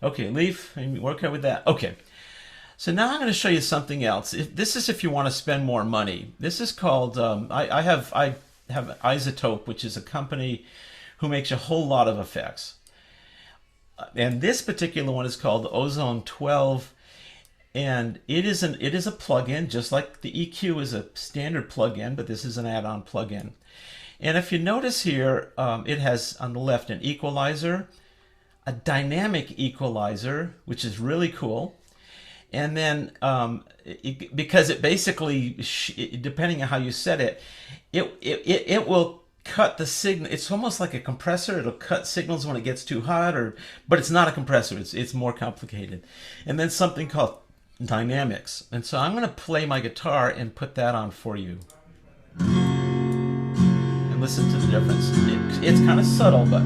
okay, Leaf, work out with that. Okay. So now I'm going to show you something else. This is if you want to spend more money. This is called, I have Isotope, which is a company who makes a whole lot of effects. And this particular one is called Ozone 12, and it is a plugin, just like the EQ is a standard plugin, but this is an add-on plugin. And if you notice here, it has on the left an equalizer, a dynamic equalizer, which is really cool. And then, because it basically, depending on how you set it, it will cut the signal. It's almost like a compressor. It'll cut signals when it gets too hot, but it's not a compressor. It's more complicated. And then something called dynamics. And so I'm going to play my guitar and put that on for you. And listen to the difference. It's kind of subtle, but...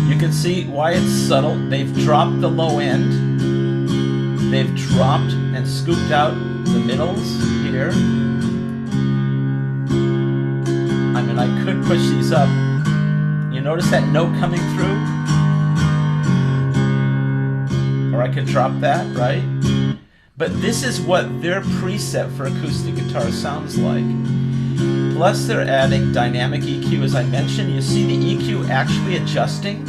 You can see why it's subtle. They've dropped the low end. They've dropped and scooped out the middles here. I mean, I could push these up. You notice that note coming through? Or I could drop that, right? But this is what their preset for acoustic guitar sounds like. Plus they're adding dynamic EQ, as I mentioned. You see the EQ actually adjusting.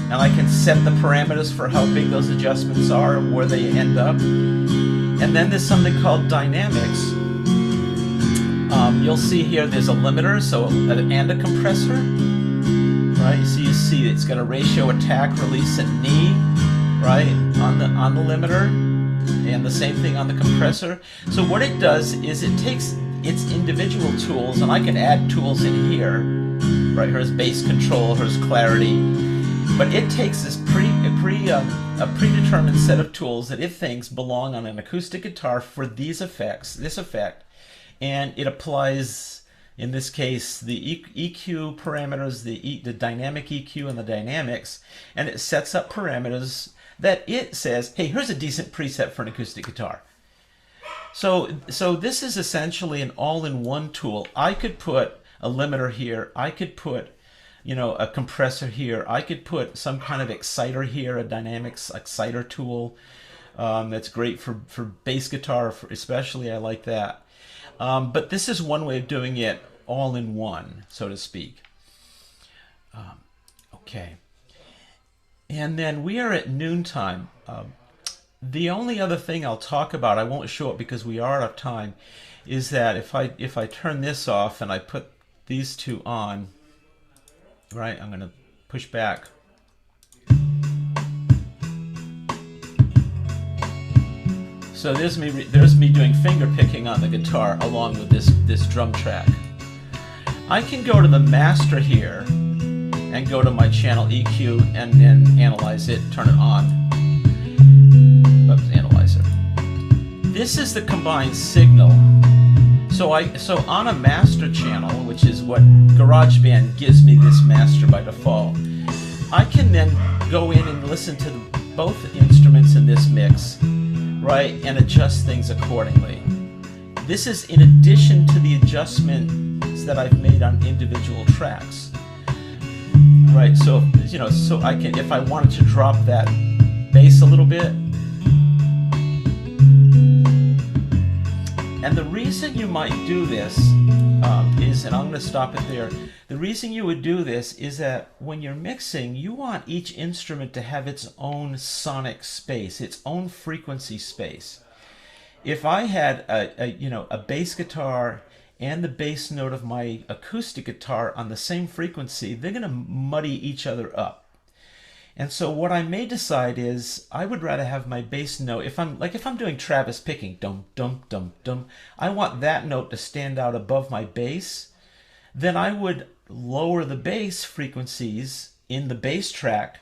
And I can set the parameters for how big those adjustments are and where they end up. And then there's something called dynamics. You'll see here there's a limiter and a compressor. Right? So you see it's got a ratio, attack, release, and knee, right, on the limiter, and the same thing on the compressor. So what it does is it takes its individual tools, and I can add tools in here. Right? Here's bass control, here's clarity. But it takes this a predetermined set of tools that it thinks belong on an acoustic guitar for these effects, this effect, and it applies, in this case, the EQ parameters, the dynamic EQ and the dynamics, and it sets up parameters that it says, hey, here's a decent preset for an acoustic guitar. So this is essentially an all-in-one tool. I could put a limiter here. I could put a compressor here. I could put some kind of exciter here, a dynamics exciter tool. That's great for bass guitar, especially. I like that. But this is one way of doing it all in one, so to speak. Okay. And then we are at noontime. The only other thing I'll talk about, I won't show it because we are out of time, is that if I turn this off and I put these two on, right, I'm going to push back. So there's me doing finger picking on the guitar along with this drum track. I can go to the master here and go to my channel EQ and then analyze it, turn it on. Oops, analyzer. This is the combined signal. So on a master channel, which is what GarageBand gives me, this master by default, I can then go in and listen to both instruments in this mix, right, and adjust things accordingly. This is in addition to the adjustments that I've made on individual tracks, right? So so I can, if I wanted to drop that bass a little bit, And the reason you might do this is, and I'm going to stop it there, the reason you would do this is that when you're mixing, you want each instrument to have its own sonic space, its own frequency space. If I had a bass guitar and the bass note of my acoustic guitar on the same frequency, they're going to muddy each other up. And so what I may decide is I would rather have my bass note, if I'm doing Travis picking, dum dum dum dum, I want that note to stand out above my bass. Then I would lower the bass frequencies in the bass track,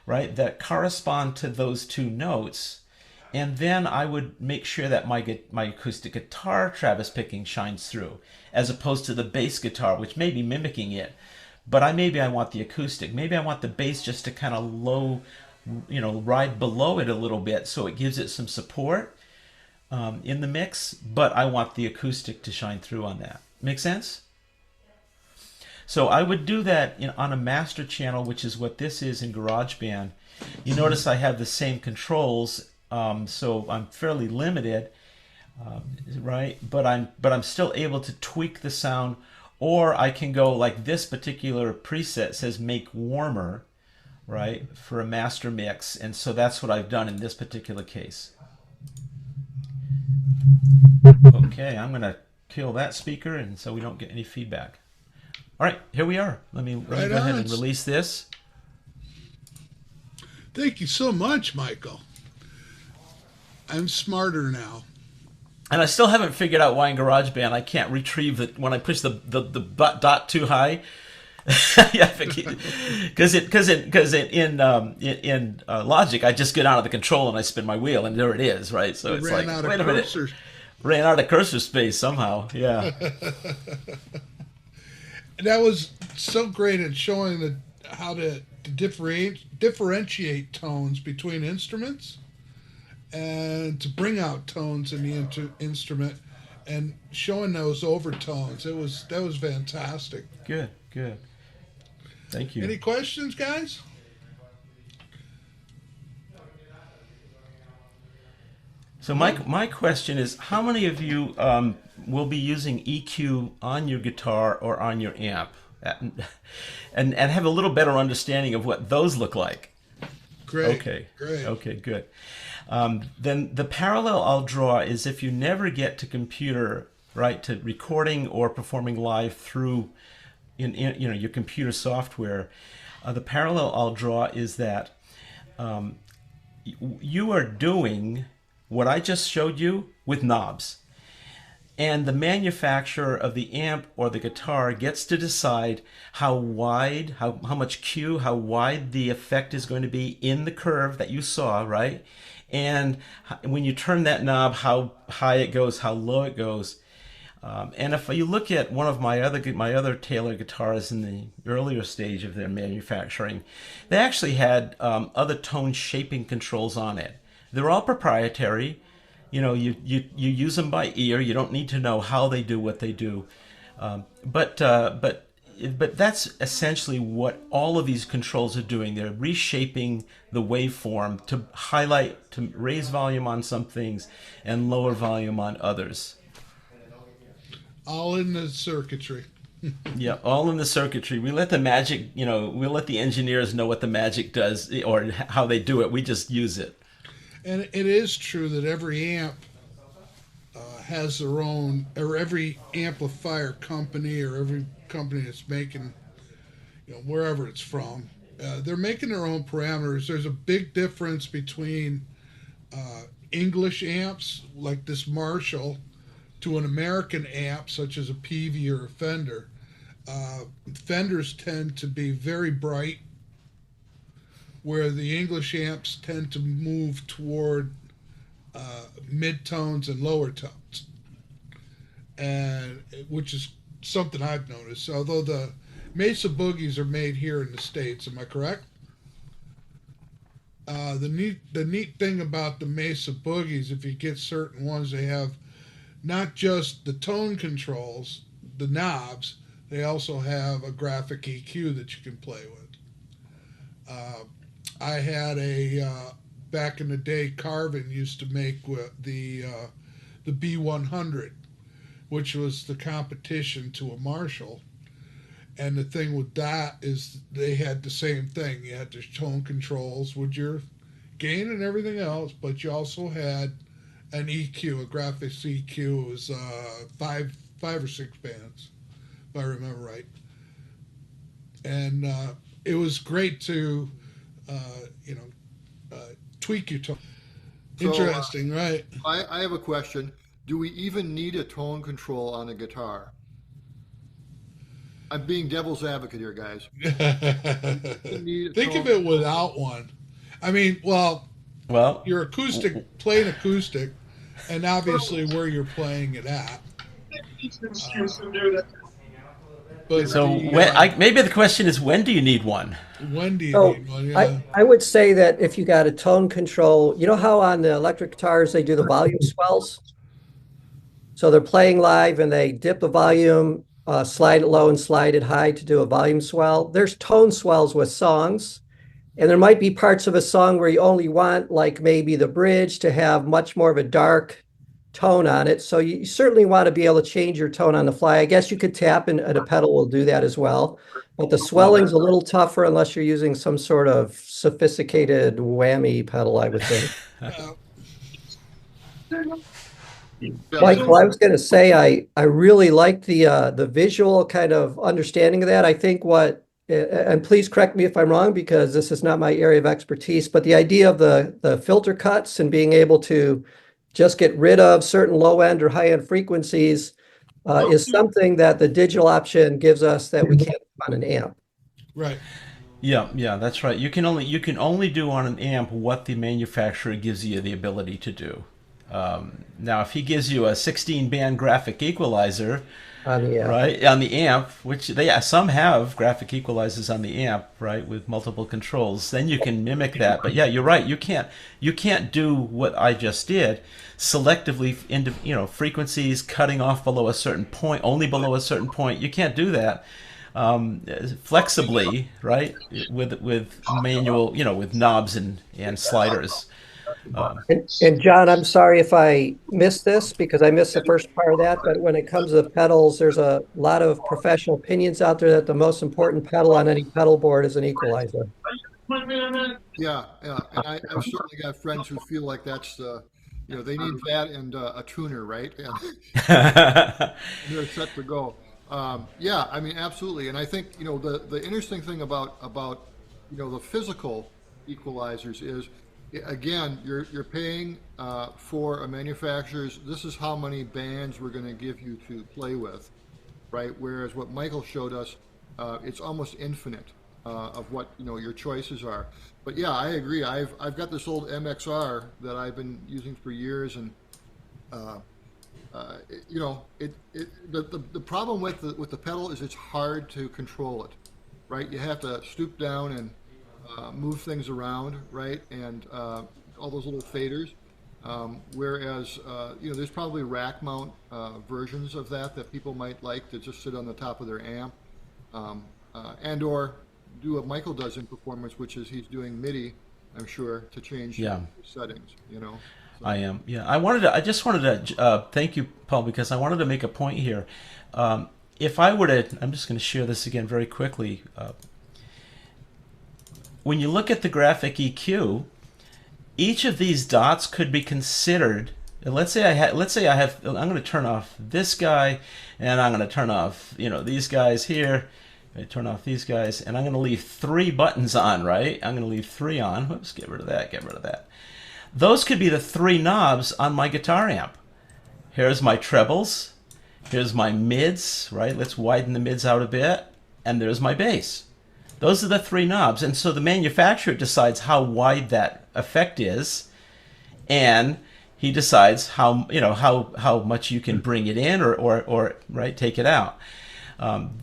right, that correspond to those two notes. And then I would make sure that my acoustic guitar Travis picking shines through, as opposed to the bass guitar, which may be mimicking it. But maybe I want the acoustic. Maybe I want the bass just to kind of ride below it a little bit, so it gives it some support in the mix. But I want the acoustic to shine through on that. Make sense? So I would do that on a master channel, which is what this is in GarageBand. You notice I have the same controls, so I'm fairly limited, right? But I'm still able to tweak the sound. Or I can go like this particular preset says make warmer, right, for a master mix. And so that's what I've done in this particular case. Okay, I'm going to kill that speaker and so we don't get any feedback. All right, here we are. Let me go ahead and release this. Thank you so much, Michael. I'm smarter now. And I still haven't figured out why in GarageBand I can't retrieve it when I push the dot too high. Yeah, because in Logic I just get out of the control and I spin my wheel and there it is, right? So it's like, wait a minute, ran out of cursor space somehow. Yeah. That was so great at showing how to differentiate tones between instruments, and to bring out tones in the instrument and showing those overtones. That was fantastic. Good. Thank you. Any questions, guys? So my question is, how many of you will be using EQ on your guitar or on your amp and have a little better understanding of what those look like? Great. Great. Okay, good. Then the parallel I'll draw is if you never get to computer, right, to recording or performing live through your computer software, the parallel I'll draw is that you are doing what I just showed you with knobs. And the manufacturer of the amp or the guitar gets to decide how wide, how much Q, how wide the effect is going to be in the curve that you saw, right? And when you turn that knob, how high it goes, how low it goes. And if you look at one of my other Taylor guitars in the earlier stage of their manufacturing, they actually had other tone shaping controls on it. They're all proprietary. You use them by ear. You don't need to know how they do what they do. But that's essentially what all of these controls are doing. They're reshaping the waveform to highlight, to raise volume on some things and lower volume on others. All in the circuitry. Yeah, all in the circuitry. We let the magic, we let the engineers know what the magic does or how they do it. We just use it. And it is true that every amp has their own, or every amplifier company or every company that's making, wherever it's from, they're making their own parameters. There's a big difference between English amps like this Marshall to an American amp such as a Peavey or a Fender. Fenders tend to be very bright, where the English amps tend to move toward mid-tones and lower tones, and which is something I've noticed. Although the Mesa Boogies are made here in the States, am I correct? The neat thing about the Mesa Boogies, if you get certain ones, they have not just the tone controls, the knobs, they also have a graphic EQ that you can play with. I had back in the day, Carvin used to make the B100, which was the competition to a Marshall. And the thing with that is they had the same thing. You had the tone controls with your gain and everything else, but you also had an EQ, a graphics EQ. It was five or six bands, if I remember right. And it was great to, tweak your tone. So, Interesting, right? I have a question. Do we even need a tone control on a guitar? I'm being devil's advocate here, guys. Think of it without one. I mean, well, you're playing acoustic, and obviously where you're playing it at. But So maybe the question is, when do you need one? When do you need one? Yeah. I would say that if you got a tone control, you know how on the electric guitars they do the volume swells? So they're playing live and they dip the volume, slide it low and slide it high to do a volume swell. There's tone swells with songs. And there might be parts of a song where you only want, like maybe the bridge to have much more of a dark tone on it. So you certainly want to be able to change your tone on the fly. I guess you could tap and a pedal will do that as well. But the swelling's a little tougher unless you're using some sort of sophisticated whammy pedal, I would think. Michael, I was going to say I really like the visual kind of understanding of that. I think and please correct me if I'm wrong because this is not my area of expertise, but the idea of the filter cuts and being able to just get rid of certain low end or high end frequencies is something that the digital option gives us that we can't do on an amp. Right. Yeah, that's right. You can only do on an amp what the manufacturer gives you the ability to do. Now, if he gives you a 16-band graphic equalizer, right, on the amp, which some have graphic equalizers on the amp, right, with multiple controls, then you can mimic that. But yeah, you're right. You can't do what I just did, selectively into frequencies cutting off below a certain point, only below a certain point. You can't do that flexibly, right, with manual, with knobs and sliders. And John, I'm sorry if I missed this because I missed the first part of that, but when it comes to pedals, there's a lot of professional opinions out there that the most important pedal on any pedal board is an equalizer. Yeah. And I've certainly got friends who feel like that's they need that and a tuner, right? And they're set to go. Yeah, I mean, absolutely. And I think, the interesting thing about the physical equalizers is, again, you're paying for a manufacturer's, this is how many bands we're going to give you to play with, right? Whereas what Michael showed us, it's almost infinite of what your choices are. But yeah, I agree. I've got this old MXR that I've been using for years, and the problem with the pedal is it's hard to control it, right? You have to stoop down and move things around, right? And all those little faders. Whereas, there's probably rack mount versions of that people might like to just sit on the top of their amp, and or do what Michael does in performance, which is he's doing MIDI, I'm sure, to change settings, So. I am. Yeah. I just wanted to thank you, Paul, because I wanted to make a point here. If I were to, I'm just going to share this again very quickly. When you look at the graphic EQ, each of these dots could be considered. Let's say I'm going to turn off this guy, and I'm going to turn off, these guys here. I turn off these guys, and I'm going to leave 3 buttons on, right? I'm going to leave 3 on. Whoops, get rid of that. Those could be the 3 knobs on my guitar amp. Here's my trebles. Here's my mids, right? Let's widen the mids out a bit. And there's my bass. Those are the 3 knobs. And so the manufacturer decides how wide that effect is, and he decides how much you can bring it in or right, take it out. And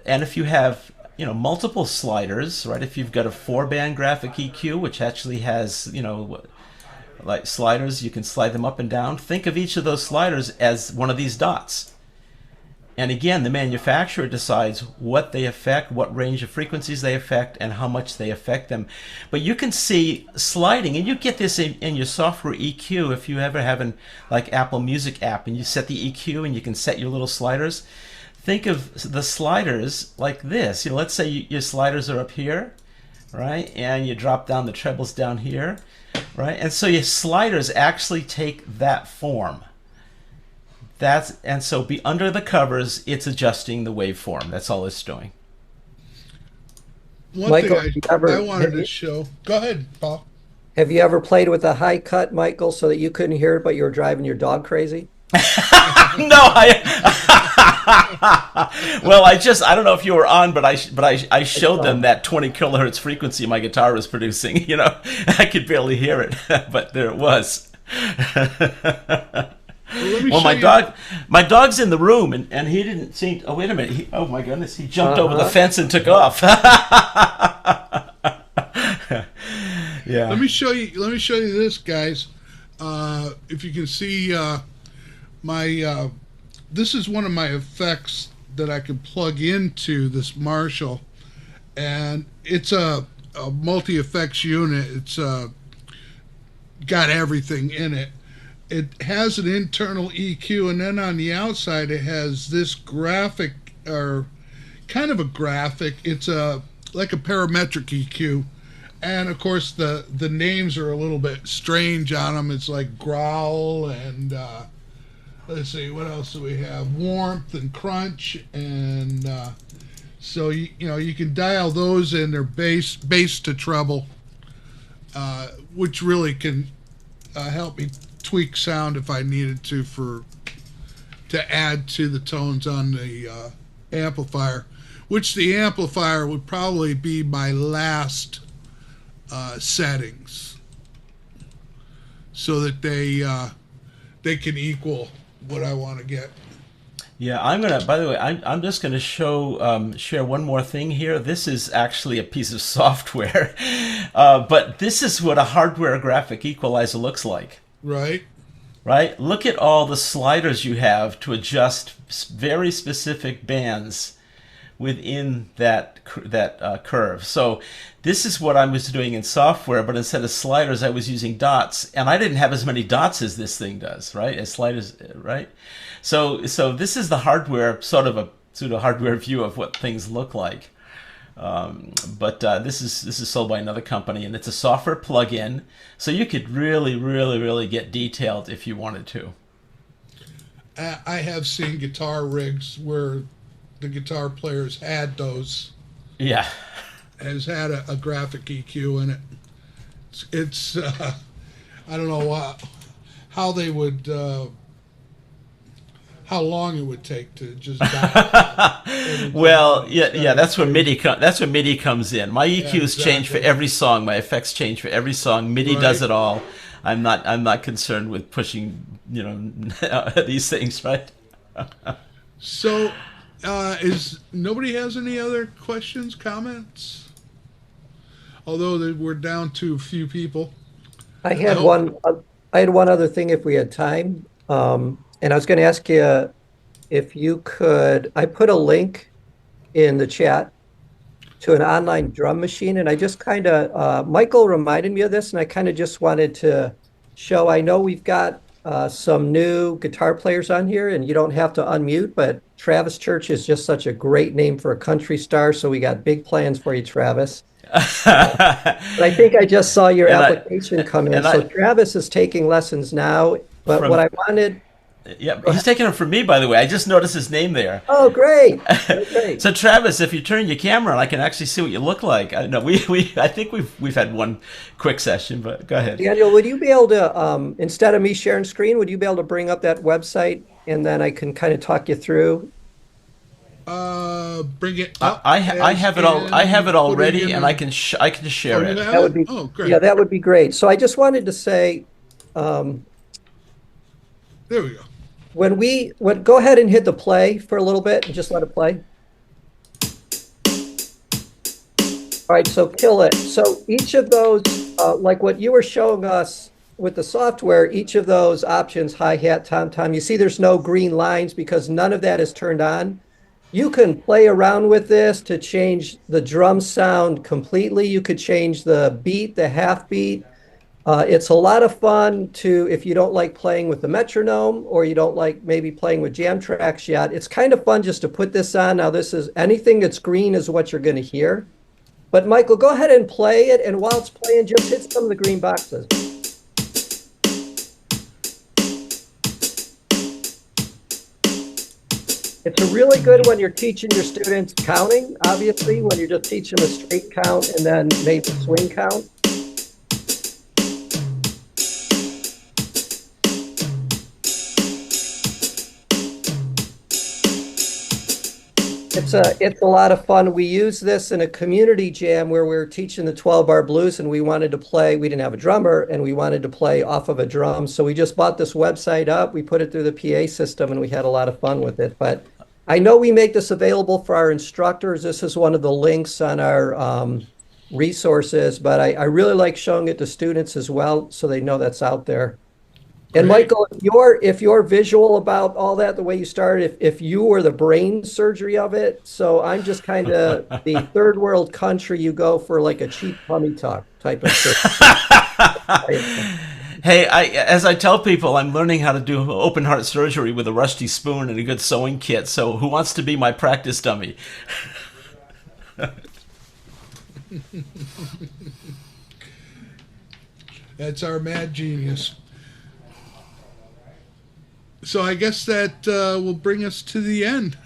if you have multiple sliders, right? If you've got a 4-band graphic EQ, which actually has like sliders, you can slide them up and down. Think of each of those sliders as one of these dots. And again, the manufacturer decides what they affect, what range of frequencies they affect, and how much they affect them. But you can see sliding, and you get this in your software EQ if you ever have an like Apple Music app, and you set the EQ and you can set your little sliders. Think of the sliders like this. Let's say your sliders are up here, right? And you drop down the trebles down here, right? And so your sliders actually take that form. And so be under the covers, it's adjusting the waveform. That's all it's doing. One Michael, thing I wanted to show. Go ahead, Paul. Have you ever played with a high cut, Michael, so that you couldn't hear it, but you were driving your dog crazy? No, well, I don't know if you were on, but I showed them that 20 kilohertz frequency my guitar was producing. I could barely hear it, but there it was. Well, my dog's in the room, and he didn't seem. Oh, wait a minute! Oh my goodness! He jumped over the fence and took off. Yeah. Let me show you this, guys. If you can see my. This is one of my effects that I can plug into this Marshall, and it's a multi-effects unit. It's got everything in it. It has an internal EQ, and then on the outside it has this graphic, or kind of a graphic. It's like a parametric EQ, and of course the names are a little bit strange on them. It's like growl and let's see, what else do we have? Warmth and crunch, and so you can dial those in. They're bass to treble, which really can help me tweak sound if I needed to add to the tones on the amplifier, which the amplifier would probably be my last settings, so that they can equal what I want to get. Yeah, by the way, I'm just gonna share one more thing here. This is actually a piece of software, but this is what a hardware graphic equalizer looks like. Right. Look at all the sliders you have to adjust very specific bands within that curve. So this is what I was doing in software, but instead of sliders, I was using dots, and I didn't have as many dots as this thing does, right? As sliders, right? So this is the hardware, sort of a pseudo hardware view of what things look like. But this is sold by another company, and it's a software plug-in, so you could really, really, really get detailed if you wanted to. I have seen guitar rigs where the guitar players had those. Yeah, has had a graphic EQ in it. It's I don't know how they would. How long it would take to just dial. Well, yeah, that's where MIDI comes in. My EQs change for every song. My effects change for every song. MIDI does it all. I'm not concerned with pushing these things, right? So, nobody has any other questions, comments? Although we're down to a few people. I had one other thing if we had time. And I was going to ask you if you could, I put a link in the chat to an online drum machine, and I just kind of, Michael reminded me of this, and I kind of just wanted to show, I know we've got some new guitar players on here, and you don't have to unmute, but Travis Church is just such a great name for a country star, so we got big plans for you, Travis. But I think I just saw your application come in. So Travis is taking lessons now, but what I wanted... Yeah, he's taking them from me, by the way. I just noticed his name there. Oh, great! Great. So, Travis, if you turn your camera on, I can actually see what you look like. I think we've had one quick session, but go ahead. Daniel, would you be able to, instead of me sharing screen, would you be able to bring up that website, and then I can kind of talk you through? Bring it up. I have it all. I have it already, and I can share it. That would be great. Yeah, that would be great. So I just wanted to say. There we go. Go ahead and hit the play for a little bit and just let it play. All right, so kill it. So each of those, like what you were showing us with the software, each of those options, hi-hat, tom-tom, you see there's no green lines because none of that is turned on. You can play around with this to change the drum sound completely. You could change the beat, the half beat. It's a lot of fun to, if you don't like playing with the metronome or you don't like maybe playing with jam tracks yet, it's kind of fun just to put this on. Now, this is anything that's green is what you're going to hear. But Michael, go ahead and play it. And while it's playing, just hit some of the green boxes. It's a really good when you're teaching your students counting, obviously, when you're just teaching them a straight count and then maybe swing count. It's a lot of fun. We use this in a community jam where we were teaching the 12-bar blues and we wanted to play, we didn't have a drummer and we wanted to play off of a drum. So we just bought this website up, we put it through the PA system and we had a lot of fun with it. But I know we make this available for our instructors. This is one of the links on our resources, but I really like showing it to students as well so they know that's out there. And Michael, if you're visual about all that, the way you started, if you were the brain surgery of it, so I'm just kind of the third world country, you go for like a cheap tummy tuck type of thing. Hey, as I tell people, I'm learning how to do open heart surgery with a rusty spoon and a good sewing kit. So who wants to be my practice dummy? That's our mad genius. So I guess that will bring us to the end.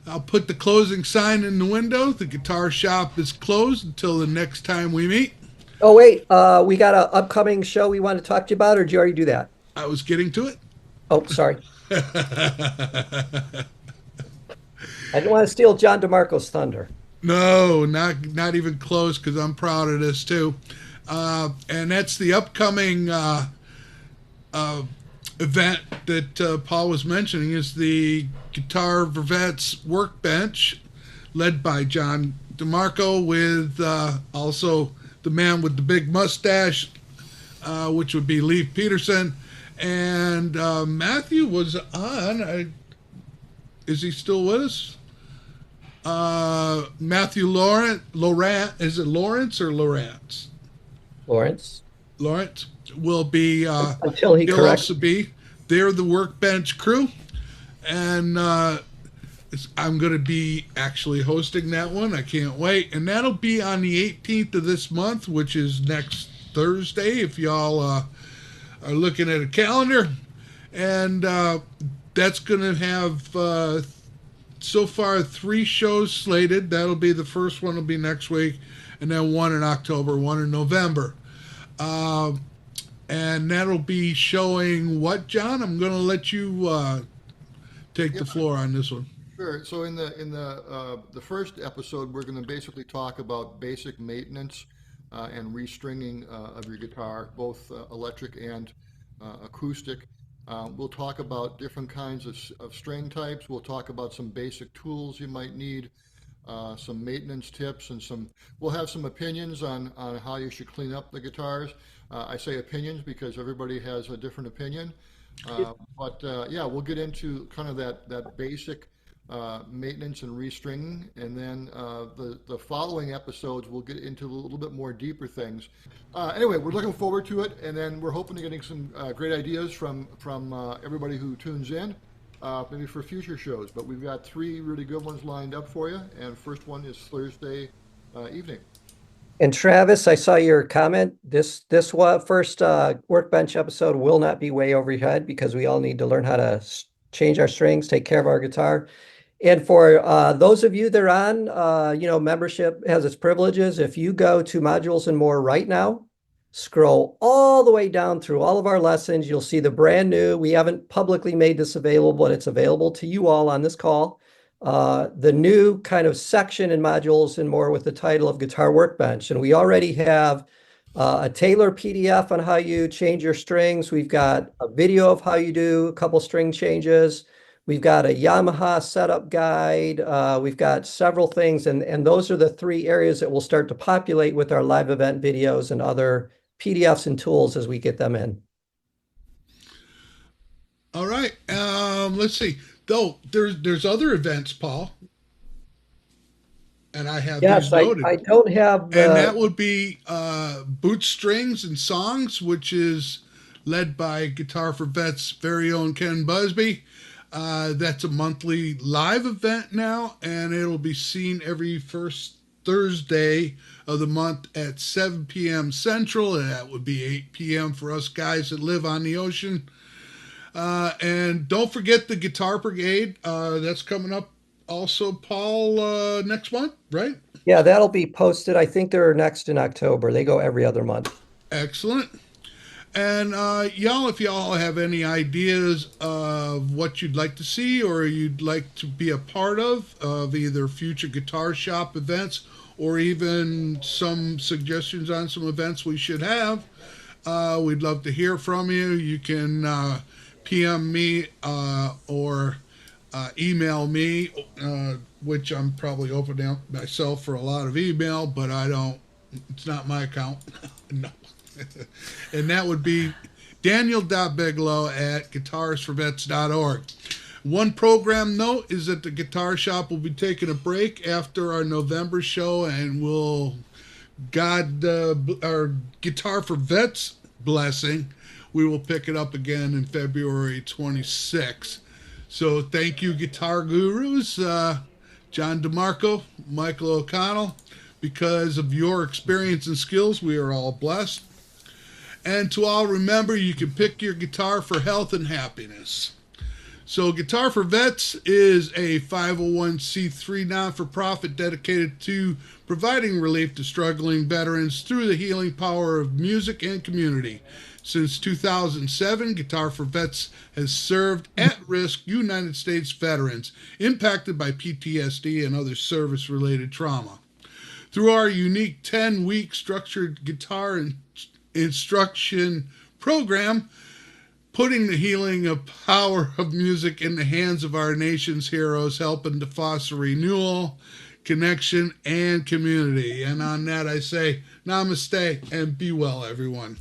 I'll put the closing sign in the window. The guitar shop is closed until the next time we meet. Oh, wait. We got an upcoming show we want to talk to you about, or did you already do that? I was getting to it. Oh, sorry. I didn't want to steal John Demarco's thunder. No, not even close, because I'm proud of this, too. And that's the upcoming event that Paul was mentioning is the Guitar Vets Workbench, led by John Demarco, with also the man with the big mustache, which would be Leif Peterson. And Matthew was on. Is he still with us? Matthew Laurent. Is it Lawrence or Lawrence? Lawrence will be until he he'll corrects. also be. They're the Workbench crew, and I'm going to be actually hosting that one. I can't wait, and that'll be on the 18th of this month, which is next Thursday. If y'all are looking at a calendar, and that's going to have so far 3 shows slated. That'll be the first one. Will be next week, and then one in October, one in November. And that'll be showing what, John? I'm going to let you take the floor on this one. Sure. So in the first episode, we're going to basically talk about basic maintenance and restringing of your guitar, both electric and acoustic. We'll talk about different kinds of string types. We'll talk about some basic tools you might need, some maintenance tips, and we'll have some opinions on how you should clean up the guitars. I say opinions because everybody has a different opinion. But yeah, we'll get into kind of that basic maintenance and restringing, and then the following episodes we'll get into a little bit more deeper things. Anyway, we're looking forward to it, and then we're hoping to getting some great ideas from everybody who tunes in, maybe for future shows. But we've got 3 really good ones lined up for you, and first one is Thursday evening. And Travis, I saw your comment. This first Workbench episode will not be way over your head because we all need to learn how to change our strings, take care of our guitar. And for those of you that are on, membership has its privileges. If you go to Modules and More right now, scroll all the way down through all of our lessons, you'll see the brand new. We haven't publicly made this available, but it's available to you all on this call. The new kind of section in Modules and More with the title of Guitar Workbench. And we already have a tailored PDF on how you change your strings. We've got a video of how you do a couple string changes. We've got a Yamaha setup guide. We've got several things. And those are the 3 areas that will start to populate with our live event videos and other PDFs and tools as we get them in. All right. Let's see. Though there's other events, Paul, and I have Yes, these noted. I don't have And that would be Boot Strings and Songs, which is led by Guitar for Vets' very own Ken Busby. That's a monthly live event now, and it'll be seen every first Thursday of the month at 7 p.m. Central, and that would be 8 p.m. for us guys that live on the ocean. And don't forget the Guitar Brigade. That's coming up also, Paul, next month, right? Yeah, that'll be posted. I think they're next in October. They go every other month. Excellent. And y'all, if y'all have any ideas of what you'd like to see or you'd like to be a part of either future Guitar Shop events or even some suggestions on some events we should have, we'd love to hear from you. You can PM me or email me, which I'm probably opening up myself for a lot of email, but it's not my account. No. And that would be daniel.bigelow@guitarsforvets.org. One program note is that the Guitar Shop will be taking a break after our November show, and our Guitar for Vets blessing, we will pick it up again in February 26th. So thank you, guitar gurus, John Demarco, Michael O'Connell. Because of your experience and skills, we are all blessed. And to all, remember, you can pick your guitar for health and happiness. So Guitar for Vets is a 501c3 non-for-profit dedicated to providing relief to struggling veterans through the healing power of music and community. Since 2007, Guitar for Vets has served at-risk United States veterans impacted by PTSD and other service-related trauma. Through our unique 10-week structured guitar instruction program, putting the healing of power of music in the hands of our nation's heroes, helping to foster renewal, connection, and community. And on that, I say namaste and be well, everyone.